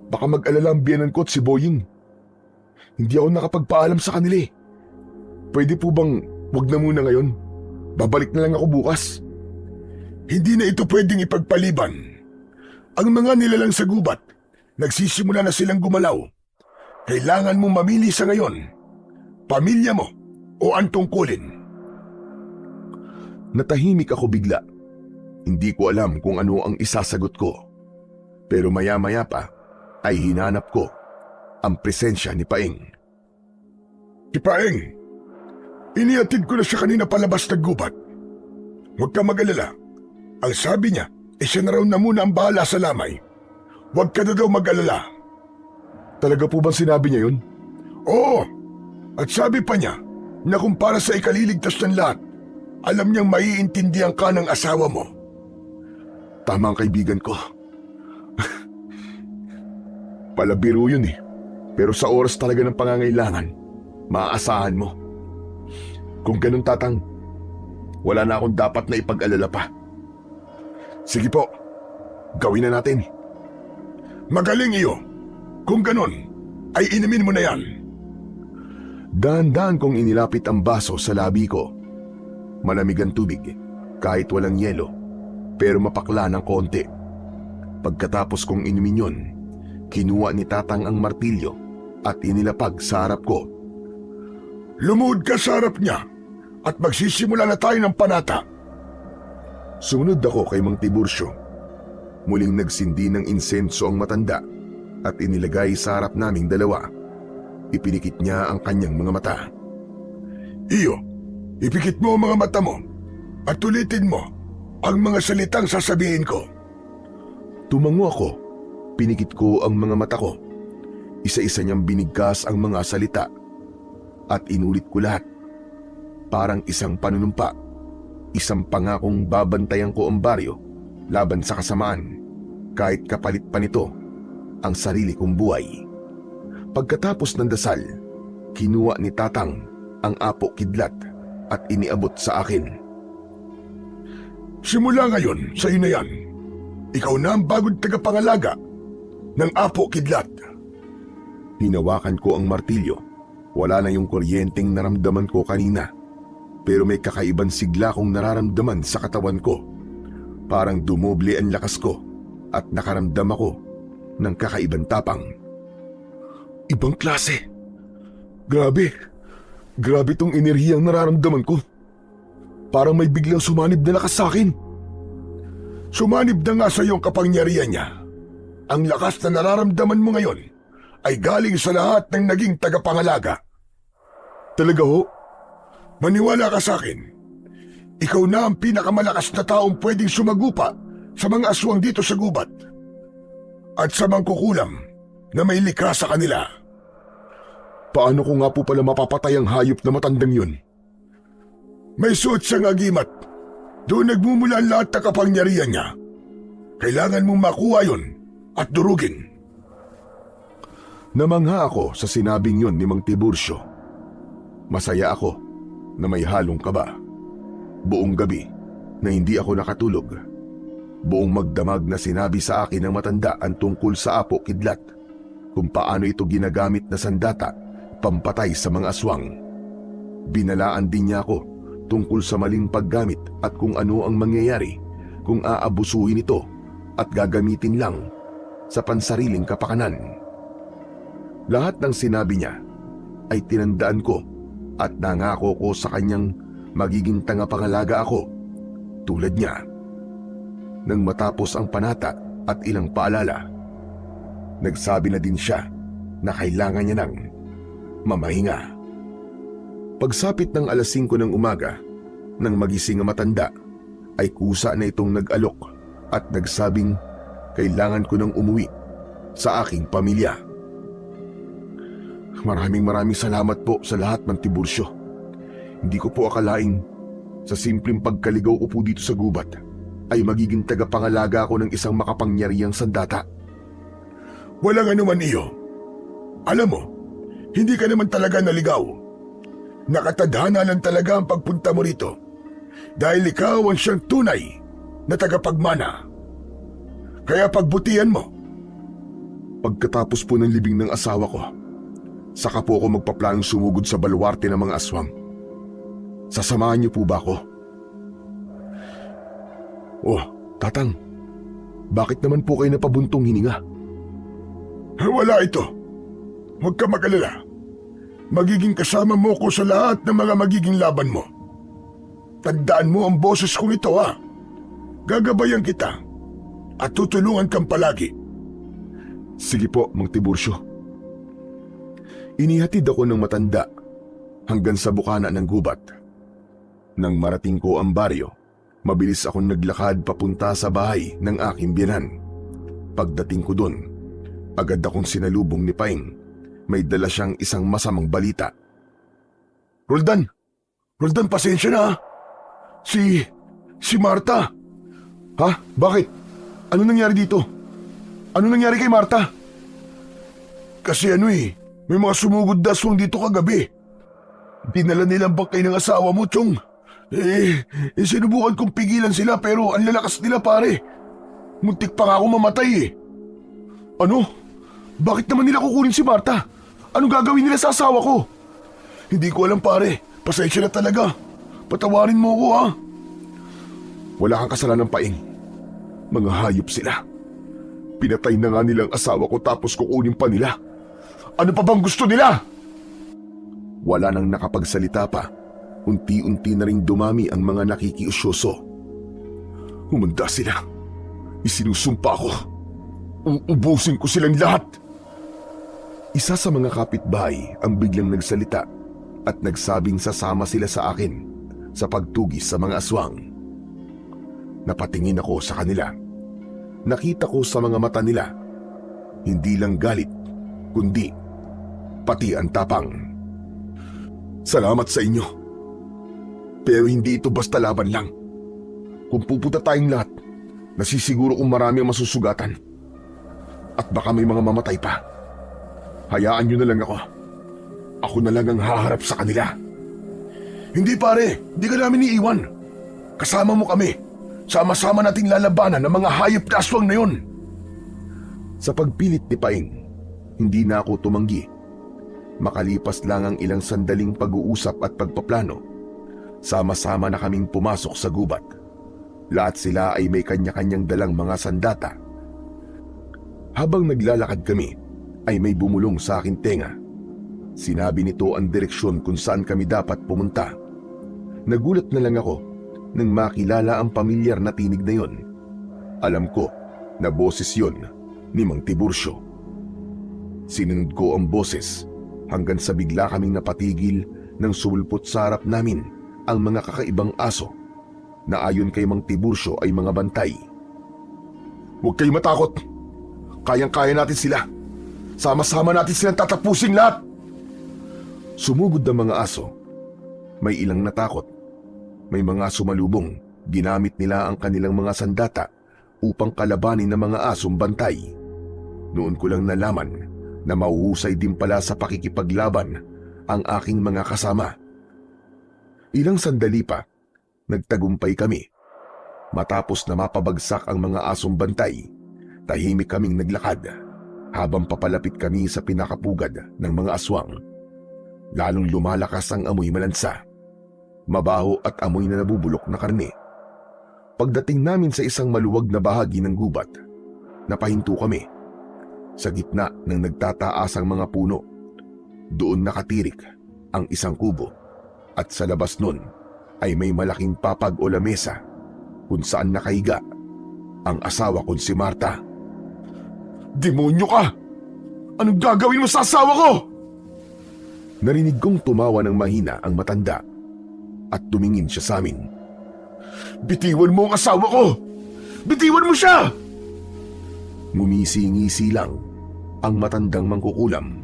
Baka mag-alala ang biyanan ko at si Boying. Hindi ako nakapagpaalam sa kanila eh. Pwede po bang wag na muna ngayon? Babalik na lang ako bukas. Hindi na ito pwedeng ipagpaliban. Ang mga nilalang sa gubat, nagsisimula na silang gumalaw. Kailangan mong mamili sa ngayon. Pamilya mo o ang tungkulin. Natahimik ako bigla. Hindi ko alam kung ano ang isasagot ko. Pero maya-maya pa ay hinanap ko ang presensya ni Paeng. Si Paeng, iniatid ko na siya kanina palabas ng gubat. Huwag ka mag-alala. Ang sabi niya, siya na raw na muna ang bahala sa lamay. Huwag ka na daw mag-alala. Talaga po bang sinabi niya yun? Oo. At sabi pa niya na kung para sa ikaliligtas ng lahat, alam niyang maiintindihan ka ng asawa mo. Tama ang kaibigan ko. Palabiro yun eh. Pero sa oras talaga ng pangangailangan, maaasahan mo. Kung ganun, Tatang, wala na akong dapat na ipag-alala pa. Sige po, gawin na natin. Magaling iyo. Kung ganon, ay inumin mo na yan. Dahan-dahan kong inilapit ang baso sa labi ko. Malamig ang tubig, kahit walang yelo, pero mapakla ng konti. Pagkatapos kong inumin yun, kinuha ni Tatang ang martilyo at inilapag sa harap ko. Lumuhod ka sa harap niya at magsisimula na tayo ng panata. Sumunod ako kay Mang Tiburcio. Muling nagsindi ng insenso ang matanda at inilagay sa harap naming dalawa. Ipinikit niya ang kanyang mga mata. Iyo, ipikit mo ang mga mata mo at ulitin mo ang mga salitang sasabihin ko. Tumango ako. Pinikit ko ang mga mata ko. Isa-isa niyang binigkas ang mga salita at inulit ko lahat. Parang isang panunumpa, isang pangakong babantayan ko ang baryo laban sa kasamaan, kahit kapalit pa nito ang sarili kong buhay. Pagkatapos ng dasal, kinuha ni Tatang ang apo kidlat at iniabot sa akin. Simula ngayon, sa iyo na yan. Ikaw na ang bagong tagapangalaga ng apo kidlat. Hinawakan ko ang martilyo. Wala na yung kuryenteng naramdaman ko kanina. Pero may kakaibang sigla kong nararamdaman sa katawan ko. Parang dumoble ang lakas ko at nakaramdam ako ng kakaibang tapang. Ibang klase. Grabe. Grabe tong enerhiyang nararamdaman ko. Parang may biglang sumanib na lakas sa akin. Sumanib na nga sa iyong kapangyarihan niya. Ang lakas na nararamdaman mo ngayon ay galing sa lahat ng naging tagapangalaga. Talaga ho? Maniwala ka sa akin. Ikaw na ang pinakamalakas na taong pwedeng sumagupa sa mga aswang dito sa gubat. At sa mangkukulam na may likha sa kanila. Paano ko nga po pala mapapatay ang hayop na matandang yun? May suot siyang agimat. Doon nagmumula ang lahat ng kapangyarihan niya. Kailangan mong makuha yun at durugin. Namangha ako sa sinabing yun ni Mang Tiburcio. Masaya ako na may halong kaba. Buong gabi na hindi ako nakatulog. Buong magdamag na sinabi sa akin ng matanda ang tungkol sa apo kidlat, kung paano ito ginagamit na sandata pampatay sa mga aswang. Binalaan din niya ako tungkol sa maling paggamit at kung ano ang mangyayari kung aabusuhin ito at gagamitin lang sa pansariling kapakanan. Lahat ng sinabi niya ay tinandaan ko at nangako ko sa kanyang magiging tagapangalaga ako tulad niya. Nang matapos ang panata at ilang paalala, nagsabi na din siya na kailangan niya ng mamahinga. Pagsapit ng 5:00 ng umaga, nang magising ang matanda, ay kusa na itong nag-alok at nagsabing kailangan ko nang umuwi sa aking pamilya. Maraming salamat po sa lahat, Mang Tiburcio. Hindi ko po akalaing sa simpleng pagkaligaw ko po dito sa gubat ay magiging tagapangalaga ako ng isang makapangyarihang sandata. Walang anuman iyo. Alam mo, hindi ka naman talaga naligaw. Nakatadhana lang talaga ang pagpunta mo rito dahil ikaw ang siyang tunay na tagapagmana. Kaya pagbutihan mo. Pagkatapos po ng libing ng asawa ko, saka po ako magpaplanong sumugod sa baluarte ng mga aswang. Sasamahan niyo po ba ako? Oh, Tatang, bakit naman po kayo napabuntong hininga? Wala ito. Huwag ka mag-alala. Magiging kasama mo ko sa lahat ng mga magiging laban mo. Tandaan mo ang boses kong ito, ha? Gagabayan kita at tutulungan kang palagi. Sige po, Mang Tiburcio. Inihatid ako ng matanda hanggang sa bukana ng gubat. Nang marating ko ang baryo, mabilis akong naglakad papunta sa bahay ng aking biyenan. Pagdating ko doon, agad akong sinalubong ni Paing. May dala siyang isang masamang balita. Roldan! Roldan, pasensya na, ha? Si Marta. Ha? Bakit? Ano nangyari dito? Ano nangyari kay Marta? Kasi may mga sumugod na aswang dito kagabi. Dinala nilang bangkay ng asawa mo, Chong. Sinubukan kong pigilan sila pero ang lalakas nila, pare. Muntik pa nga ako mamatay eh. Ano? Bakit naman nila kukunin si Marta? Anong gagawin nila sa asawa ko? Hindi ko alam, pare. Pasensya na talaga. Patawarin mo ko, ha? Wala kang kasalanan, Paing. Mga hayop sila. Pinatay na nga nilang asawa ko tapos kukunin pa nila. Ano pa bang gusto nila? Wala nang nakapagsalita pa. Unti-unti na ring dumami ang mga nakikiusyoso. Humanda sila. Isinusumpa ko. Uubusin ko silang lahat. Isa sa mga kapitbahay ang biglang nagsalita at nagsabing sasama sila sa akin sa pagtugis sa mga aswang. Napatingin ako sa kanila. Nakita ko sa mga mata nila, hindi lang galit, kundi pati ang tapang. Salamat sa inyo. Pero hindi ito basta laban lang. Kung pupunta tayong lahat, nasisiguro kung marami ang masusugatan. At baka may mga mamatay pa. Hayaan nyo na lang ako. Ako na lang ang haharap sa kanila. Hindi, pare. Hindi ka namin iiwan. Kasama mo kami. Sama-sama nating lalabanan ng mga hayop na aswang na yun. Sa pagpilit ni Paing, hindi na ako tumanggi. Makalipas lang ang ilang sandaling pag-uusap at pagpaplano, sama-sama na kaming pumasok sa gubat. Lahat sila ay may kanya-kanyang dalang mga sandata. Habang naglalakad kami, ay may bumulong sa aking tenga. Sinabi nito ang direksyon kung saan kami dapat pumunta. Nagulat na lang ako nang makilala ang pamilyar na tinig na yon. Alam ko na boses yon ni Mang Tiburcio. Sinunod ko ang boses hanggang sa bigla kaming napatigil nang sumulpot sa harap namin ang mga kakaibang aso na ayon kay Mang Tiburcio ay mga bantay. Huwag kayong matakot. Kayang-kaya natin sila. Sama-sama natin silang tatapusin lahat. Sumugod ang mga aso. May ilang natakot. May mga sumalubong. Ginamit nila ang kanilang mga sandata upang kalabanin ng mga asong bantay. Noon ko lang nalaman na mahuhusay din pala sa pakikipaglaban ang aking mga kasama. Ilang sandali pa, nagtagumpay kami. Matapos na mapabagsak ang mga asong bantay, tahimik kaming naglakad habang papalapit kami sa pinakapugad ng mga aswang. Lalong lumalakas ang amoy malansa, mabaho at amoy na nabubulok na karne. Pagdating namin sa isang maluwag na bahagi ng gubat, napahinto kami. Sa gitna ng nagtataasang mga puno, doon nakatirik ang isang kubo at sa labas nun ay may malaking papag o lamesa kung saan nakahiga ang asawa kong si Marta. Demonyo ka! Anong gagawin mo sa asawa ko? Narinig kong tumawa ng mahina ang matanda at tumingin siya sa amin. Bitiwan mo ang asawa ko! Bitiwan mo siya! Ngumisi-ngisi lang ang matandang mangkukulam.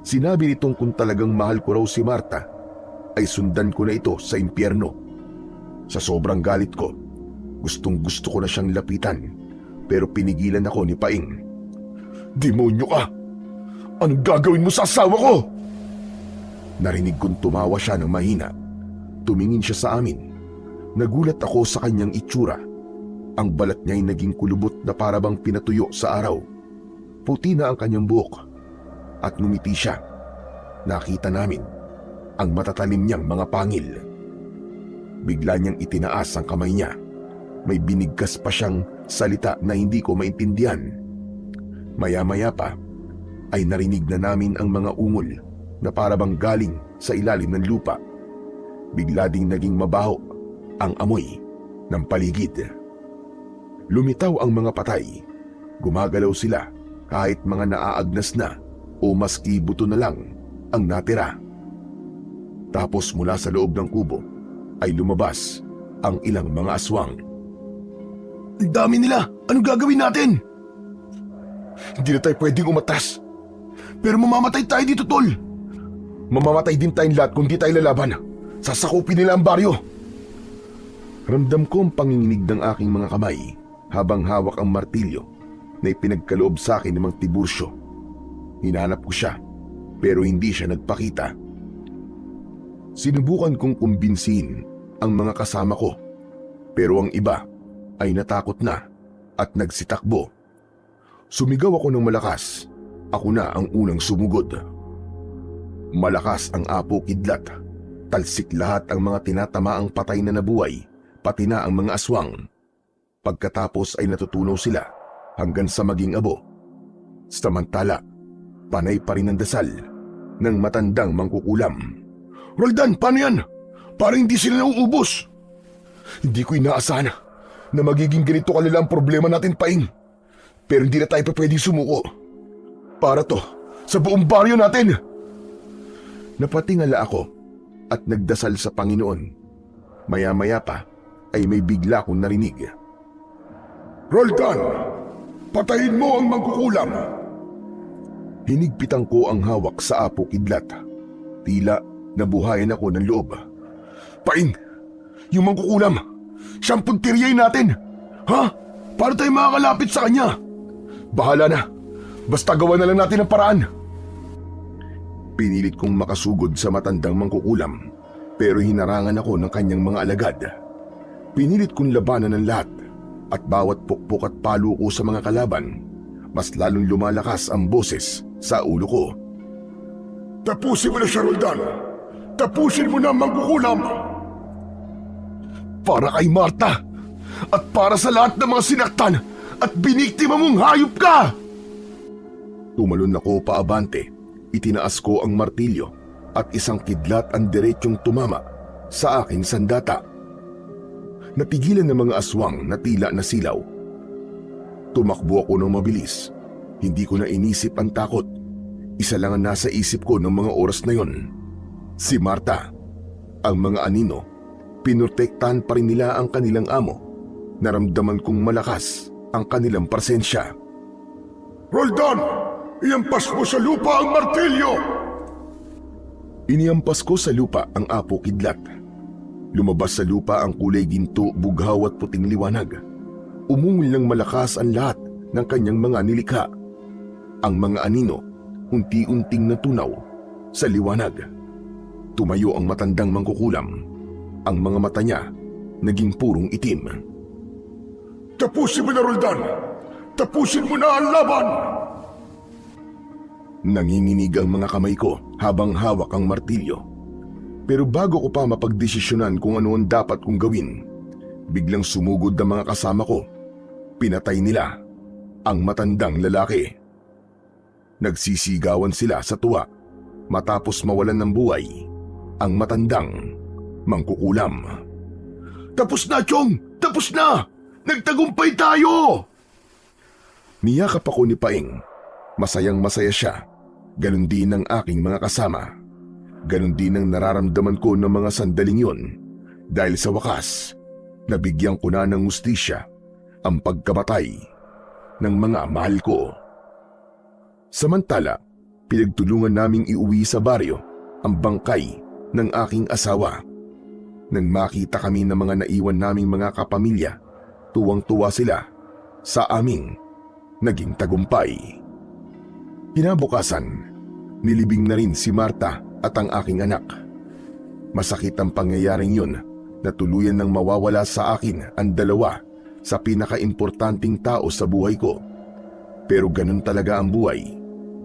Sinabi nitong kung talagang mahal ko raw si Marta, ay sundan ko na ito sa impyerno. Sa sobrang galit ko, gustong-gusto ko na siyang lapitan, pero pinigilan ako ni Paing. Demonyo ka! Anong gagawin mo sa asawa ko? Narinig kong tumawa siya ng mahina. Tumingin siya sa amin. Nagulat ako sa kanyang itsura. Ang balat niya ay naging kulubot na parabang pinatuyo sa araw. Puti na ang kanyang buhok at ngumiti siya. Nakita namin ang matatalim niyang mga pangil. Bigla niyang itinaas ang kamay niya. May binigkas pa siyang salita na hindi ko maintindihan. Maya-maya pa ay narinig na namin ang mga ungol na parabang galing sa ilalim ng lupa. Bigla ding naging mabaho ang amoy ng paligid. Lumitaw ang mga patay. Gumagalaw sila kahit mga naaagnas na o maski buto na lang ang natira. Tapos mula sa loob ng kubo ay lumabas ang ilang mga aswang. Ang dami nila! Anong gagawin natin? Hindi na tayo pwedeng umatras. Pero mamamatay tayo dito, tol. Mamamatay din tayong lahat kung di tayo lalaban. Sasakupin nila ang baryo. Ramdam ko ang panginginig ng aking mga kamay habang hawak ang martilyo na ipinagkaloob sa akin ng Mang Tiburcio. Hinanap ko siya pero hindi siya nagpakita. Sinubukan kong kumbinsihin ang mga kasama ko pero ang iba ay natakot na at nagsitakbo. Sumigaw ako ng malakas. Ako na ang unang sumugod. Malakas ang apo kidlat. Talsik lahat ang mga tinatamaang patay na nabuhay, pati na ang mga aswang. Pagkatapos ay natutunaw sila hanggang sa maging abo. Samantala, panay pa rin ang dasal ng matandang mangkukulam. Roldan, paano yan? Parang hindi sila nauubos. Hindi ko inaasahan na magiging ganito kalala ang problema natin, Paing. Pero hindi na tayo pa pwedeng sumuko. Para to sa buong baryo natin. Napatingala ako at nagdasal sa Panginoon. Maya-maya pa ay may bigla akong narinig. Roldan, patayin mo ang mangkukulam. Hinigpitan ko ang hawak sa apo kidlat. Tila nabuhayan ako ng loob. Paing, yung mangkukulam, siyang puntiryay natin. Ha? Paano tayo makakalapit sa kanya? Bahala na. Basta gawa na lang natin ang paraan. Pinilit kong makasugod sa matandang mangkukulam pero hinarangan ako ng kanyang mga alagad. Pinilit kong labanan ng lahat at bawat pukpok at palo ko sa mga kalaban, mas lalong lumalakas ang boses sa ulo ko. Tapusin mo na siya, Roldan. Tapusin mo na ang mangkukulam. Para kay Marta at para sa lahat ng mga sinaktan at biniktima mong hayop ka! Tumalon ako paabante. Itinaas ko ang martilyo at isang kidlat ang diretsyong tumama sa aking sandata. Napigilan ng mga aswang na tila nasilaw. Tumakbo ako ng mabilis. Hindi ko na inisip ang takot. Isa lang ang nasa isip ko ng mga oras na yon. Si Marta. Ang mga anino, pinurtektahan pa rin nila ang kanilang amo. Naramdaman kong malakas ang kanilang presensya. Roldan! Iampas mo sa lupa ang martilyo! Iniampas ko sa lupa ang apo kidlat. Lumabas sa lupa ang kulay ginto, bughaw at puting liwanag. Umungol ng malakas ang lahat ng kanyang mga nilikha. Ang mga anino, unti-unting natunaw sa liwanag. Tumayo ang matandang mangkukulam. Ang mga mata niya naging purong itim. Tapusin mo na, Roldan! Tapusin mo na ang laban! Nanginginig ang mga kamay ko habang hawak ang martilyo. Pero bago ko pa mapagdesisyonan kung ano ang dapat kong gawin, biglang sumugod ang mga kasama ko. Pinatay nila ang matandang lalaki. Nagsisigawan sila sa tuwa matapos mawalan ng buhay ang matandang mangkukulam. Tapos na, Chong! Tapos na! Nagtagumpay tayo! Niyakap ako ni Paing. Masayang masaya siya. Ganon din ang aking mga kasama. Ganon din ang nararamdaman ko ng mga sandaling yun. Dahil sa wakas, nabigyan ko na ng hustisya ang pagkamatay ng mga mahal ko. Samantala, pinagtulungan naming iuwi sa baryo ang bangkay ng aking asawa. Nang makita kami ng mga naiwan naming mga kapamilya, tuwang-tuwa sila sa aming naging tagumpay. Kinabukasan, nilibing na rin si Marta at ang aking anak. Masakit ang pangyayaring yun na tuluyan nang mawawala sa akin ang dalawa sa pinaka-importanting tao sa buhay ko. Pero ganun talaga ang buhay.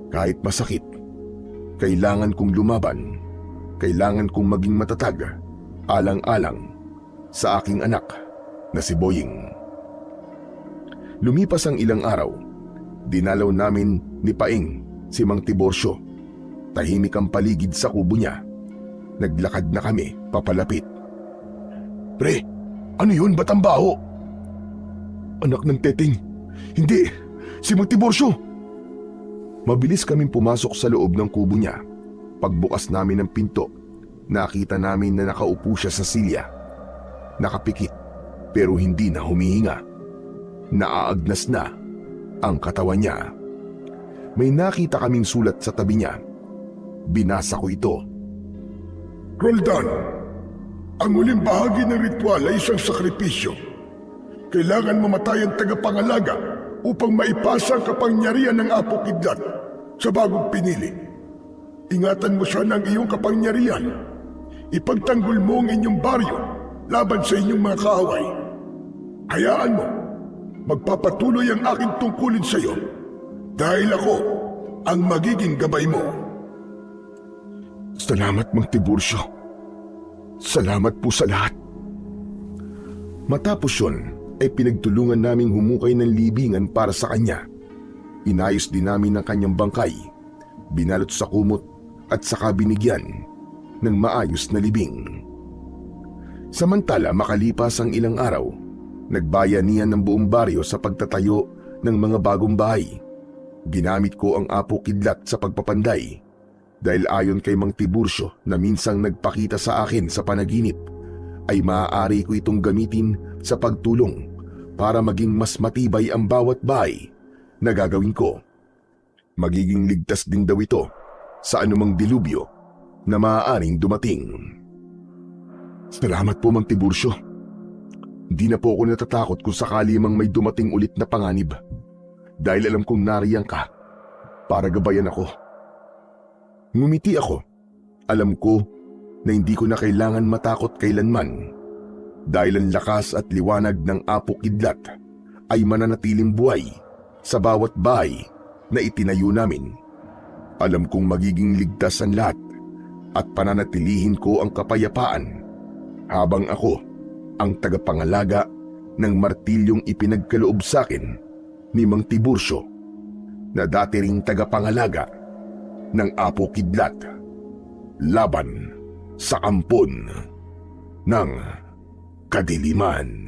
Kahit masakit, kailangan kong lumaban. Kailangan kong maging matatag, alang-alang sa aking anak na si Boying. Lumipas ang ilang araw. Dinalaw namin ni Paing si Mang Tiborcio. Tahimik ang paligid sa kubo niya. Naglakad na kami papalapit. Pre, ano yun? Ba't ang baho? Anak ng Teting. Hindi, si Mang Tiborcio. Mabilis kaming pumasok sa loob ng kubo niya. Pagbukas namin ng pinto, nakita namin na nakaupo siya sa silya. Nakapikit pero hindi na humihinga. Naaagnas na ang katawan niya. May nakita kaming sulat sa tabi niya. Binasa ko ito. Roldan, ang huling bahagi ng ritual ay isang sakripisyo. Kailangan mamatay ang tagapangalaga upang maipasa ang kapangyarihan ng Apo Kidlat. sa bagong pinili. Ingatan mo siya ng iyong kapangyarihan. Ipagtanggol mo ang inyong baryo laban sa inyong mga kaaway. Hayaan mo, magpapatuloy ang aking tungkulin sa iyo dahil ako ang magiging gabay mo. Salamat, Mang Tiburcio. Salamat po sa lahat. Matapos yun, ay pinagtulungan naming humukay ng libingan para sa kanya. Inayos din namin ang kanyang bangkay, binalot sa kumot at saka binigyan ng maayos na libing. Samantala makalipas ang ilang araw, nagbayanihan ng buong baryo sa pagtatayo ng mga bagong bahay. Ginamit ko ang Apo Kidlat sa pagpapanday dahil ayon kay Mang Tiburcio na minsang nagpakita sa akin sa panaginip ay maaari ko itong gamitin sa pagtulong para maging mas matibay ang bawat bahay na gagawin ko. Magiging ligtas din daw ito sa anumang dilubyo na maaaring dumating. Salamat po, Mang Tiburcio. Hindi na po ako natatakot kung sakali mang may dumating ulit na panganib dahil alam kong nariyan ka para gabayan ako. Ngumiti ako. Alam ko na hindi ko na kailangan matakot kailanman dahil ang lakas at liwanag ng Apo Kidlat ay mananatiling buhay sa bawat bahay na itinayo namin. Alam kong magiging ligtas ang lahat at pananatilihin ko ang kapayapaan habang ako ang tagapangalaga ng martilyong ipinagkaloob sa akin ni Mang Tiburcio na dati ring tagapangalaga ng Apo Kidlat laban sa ampon ng kadiliman.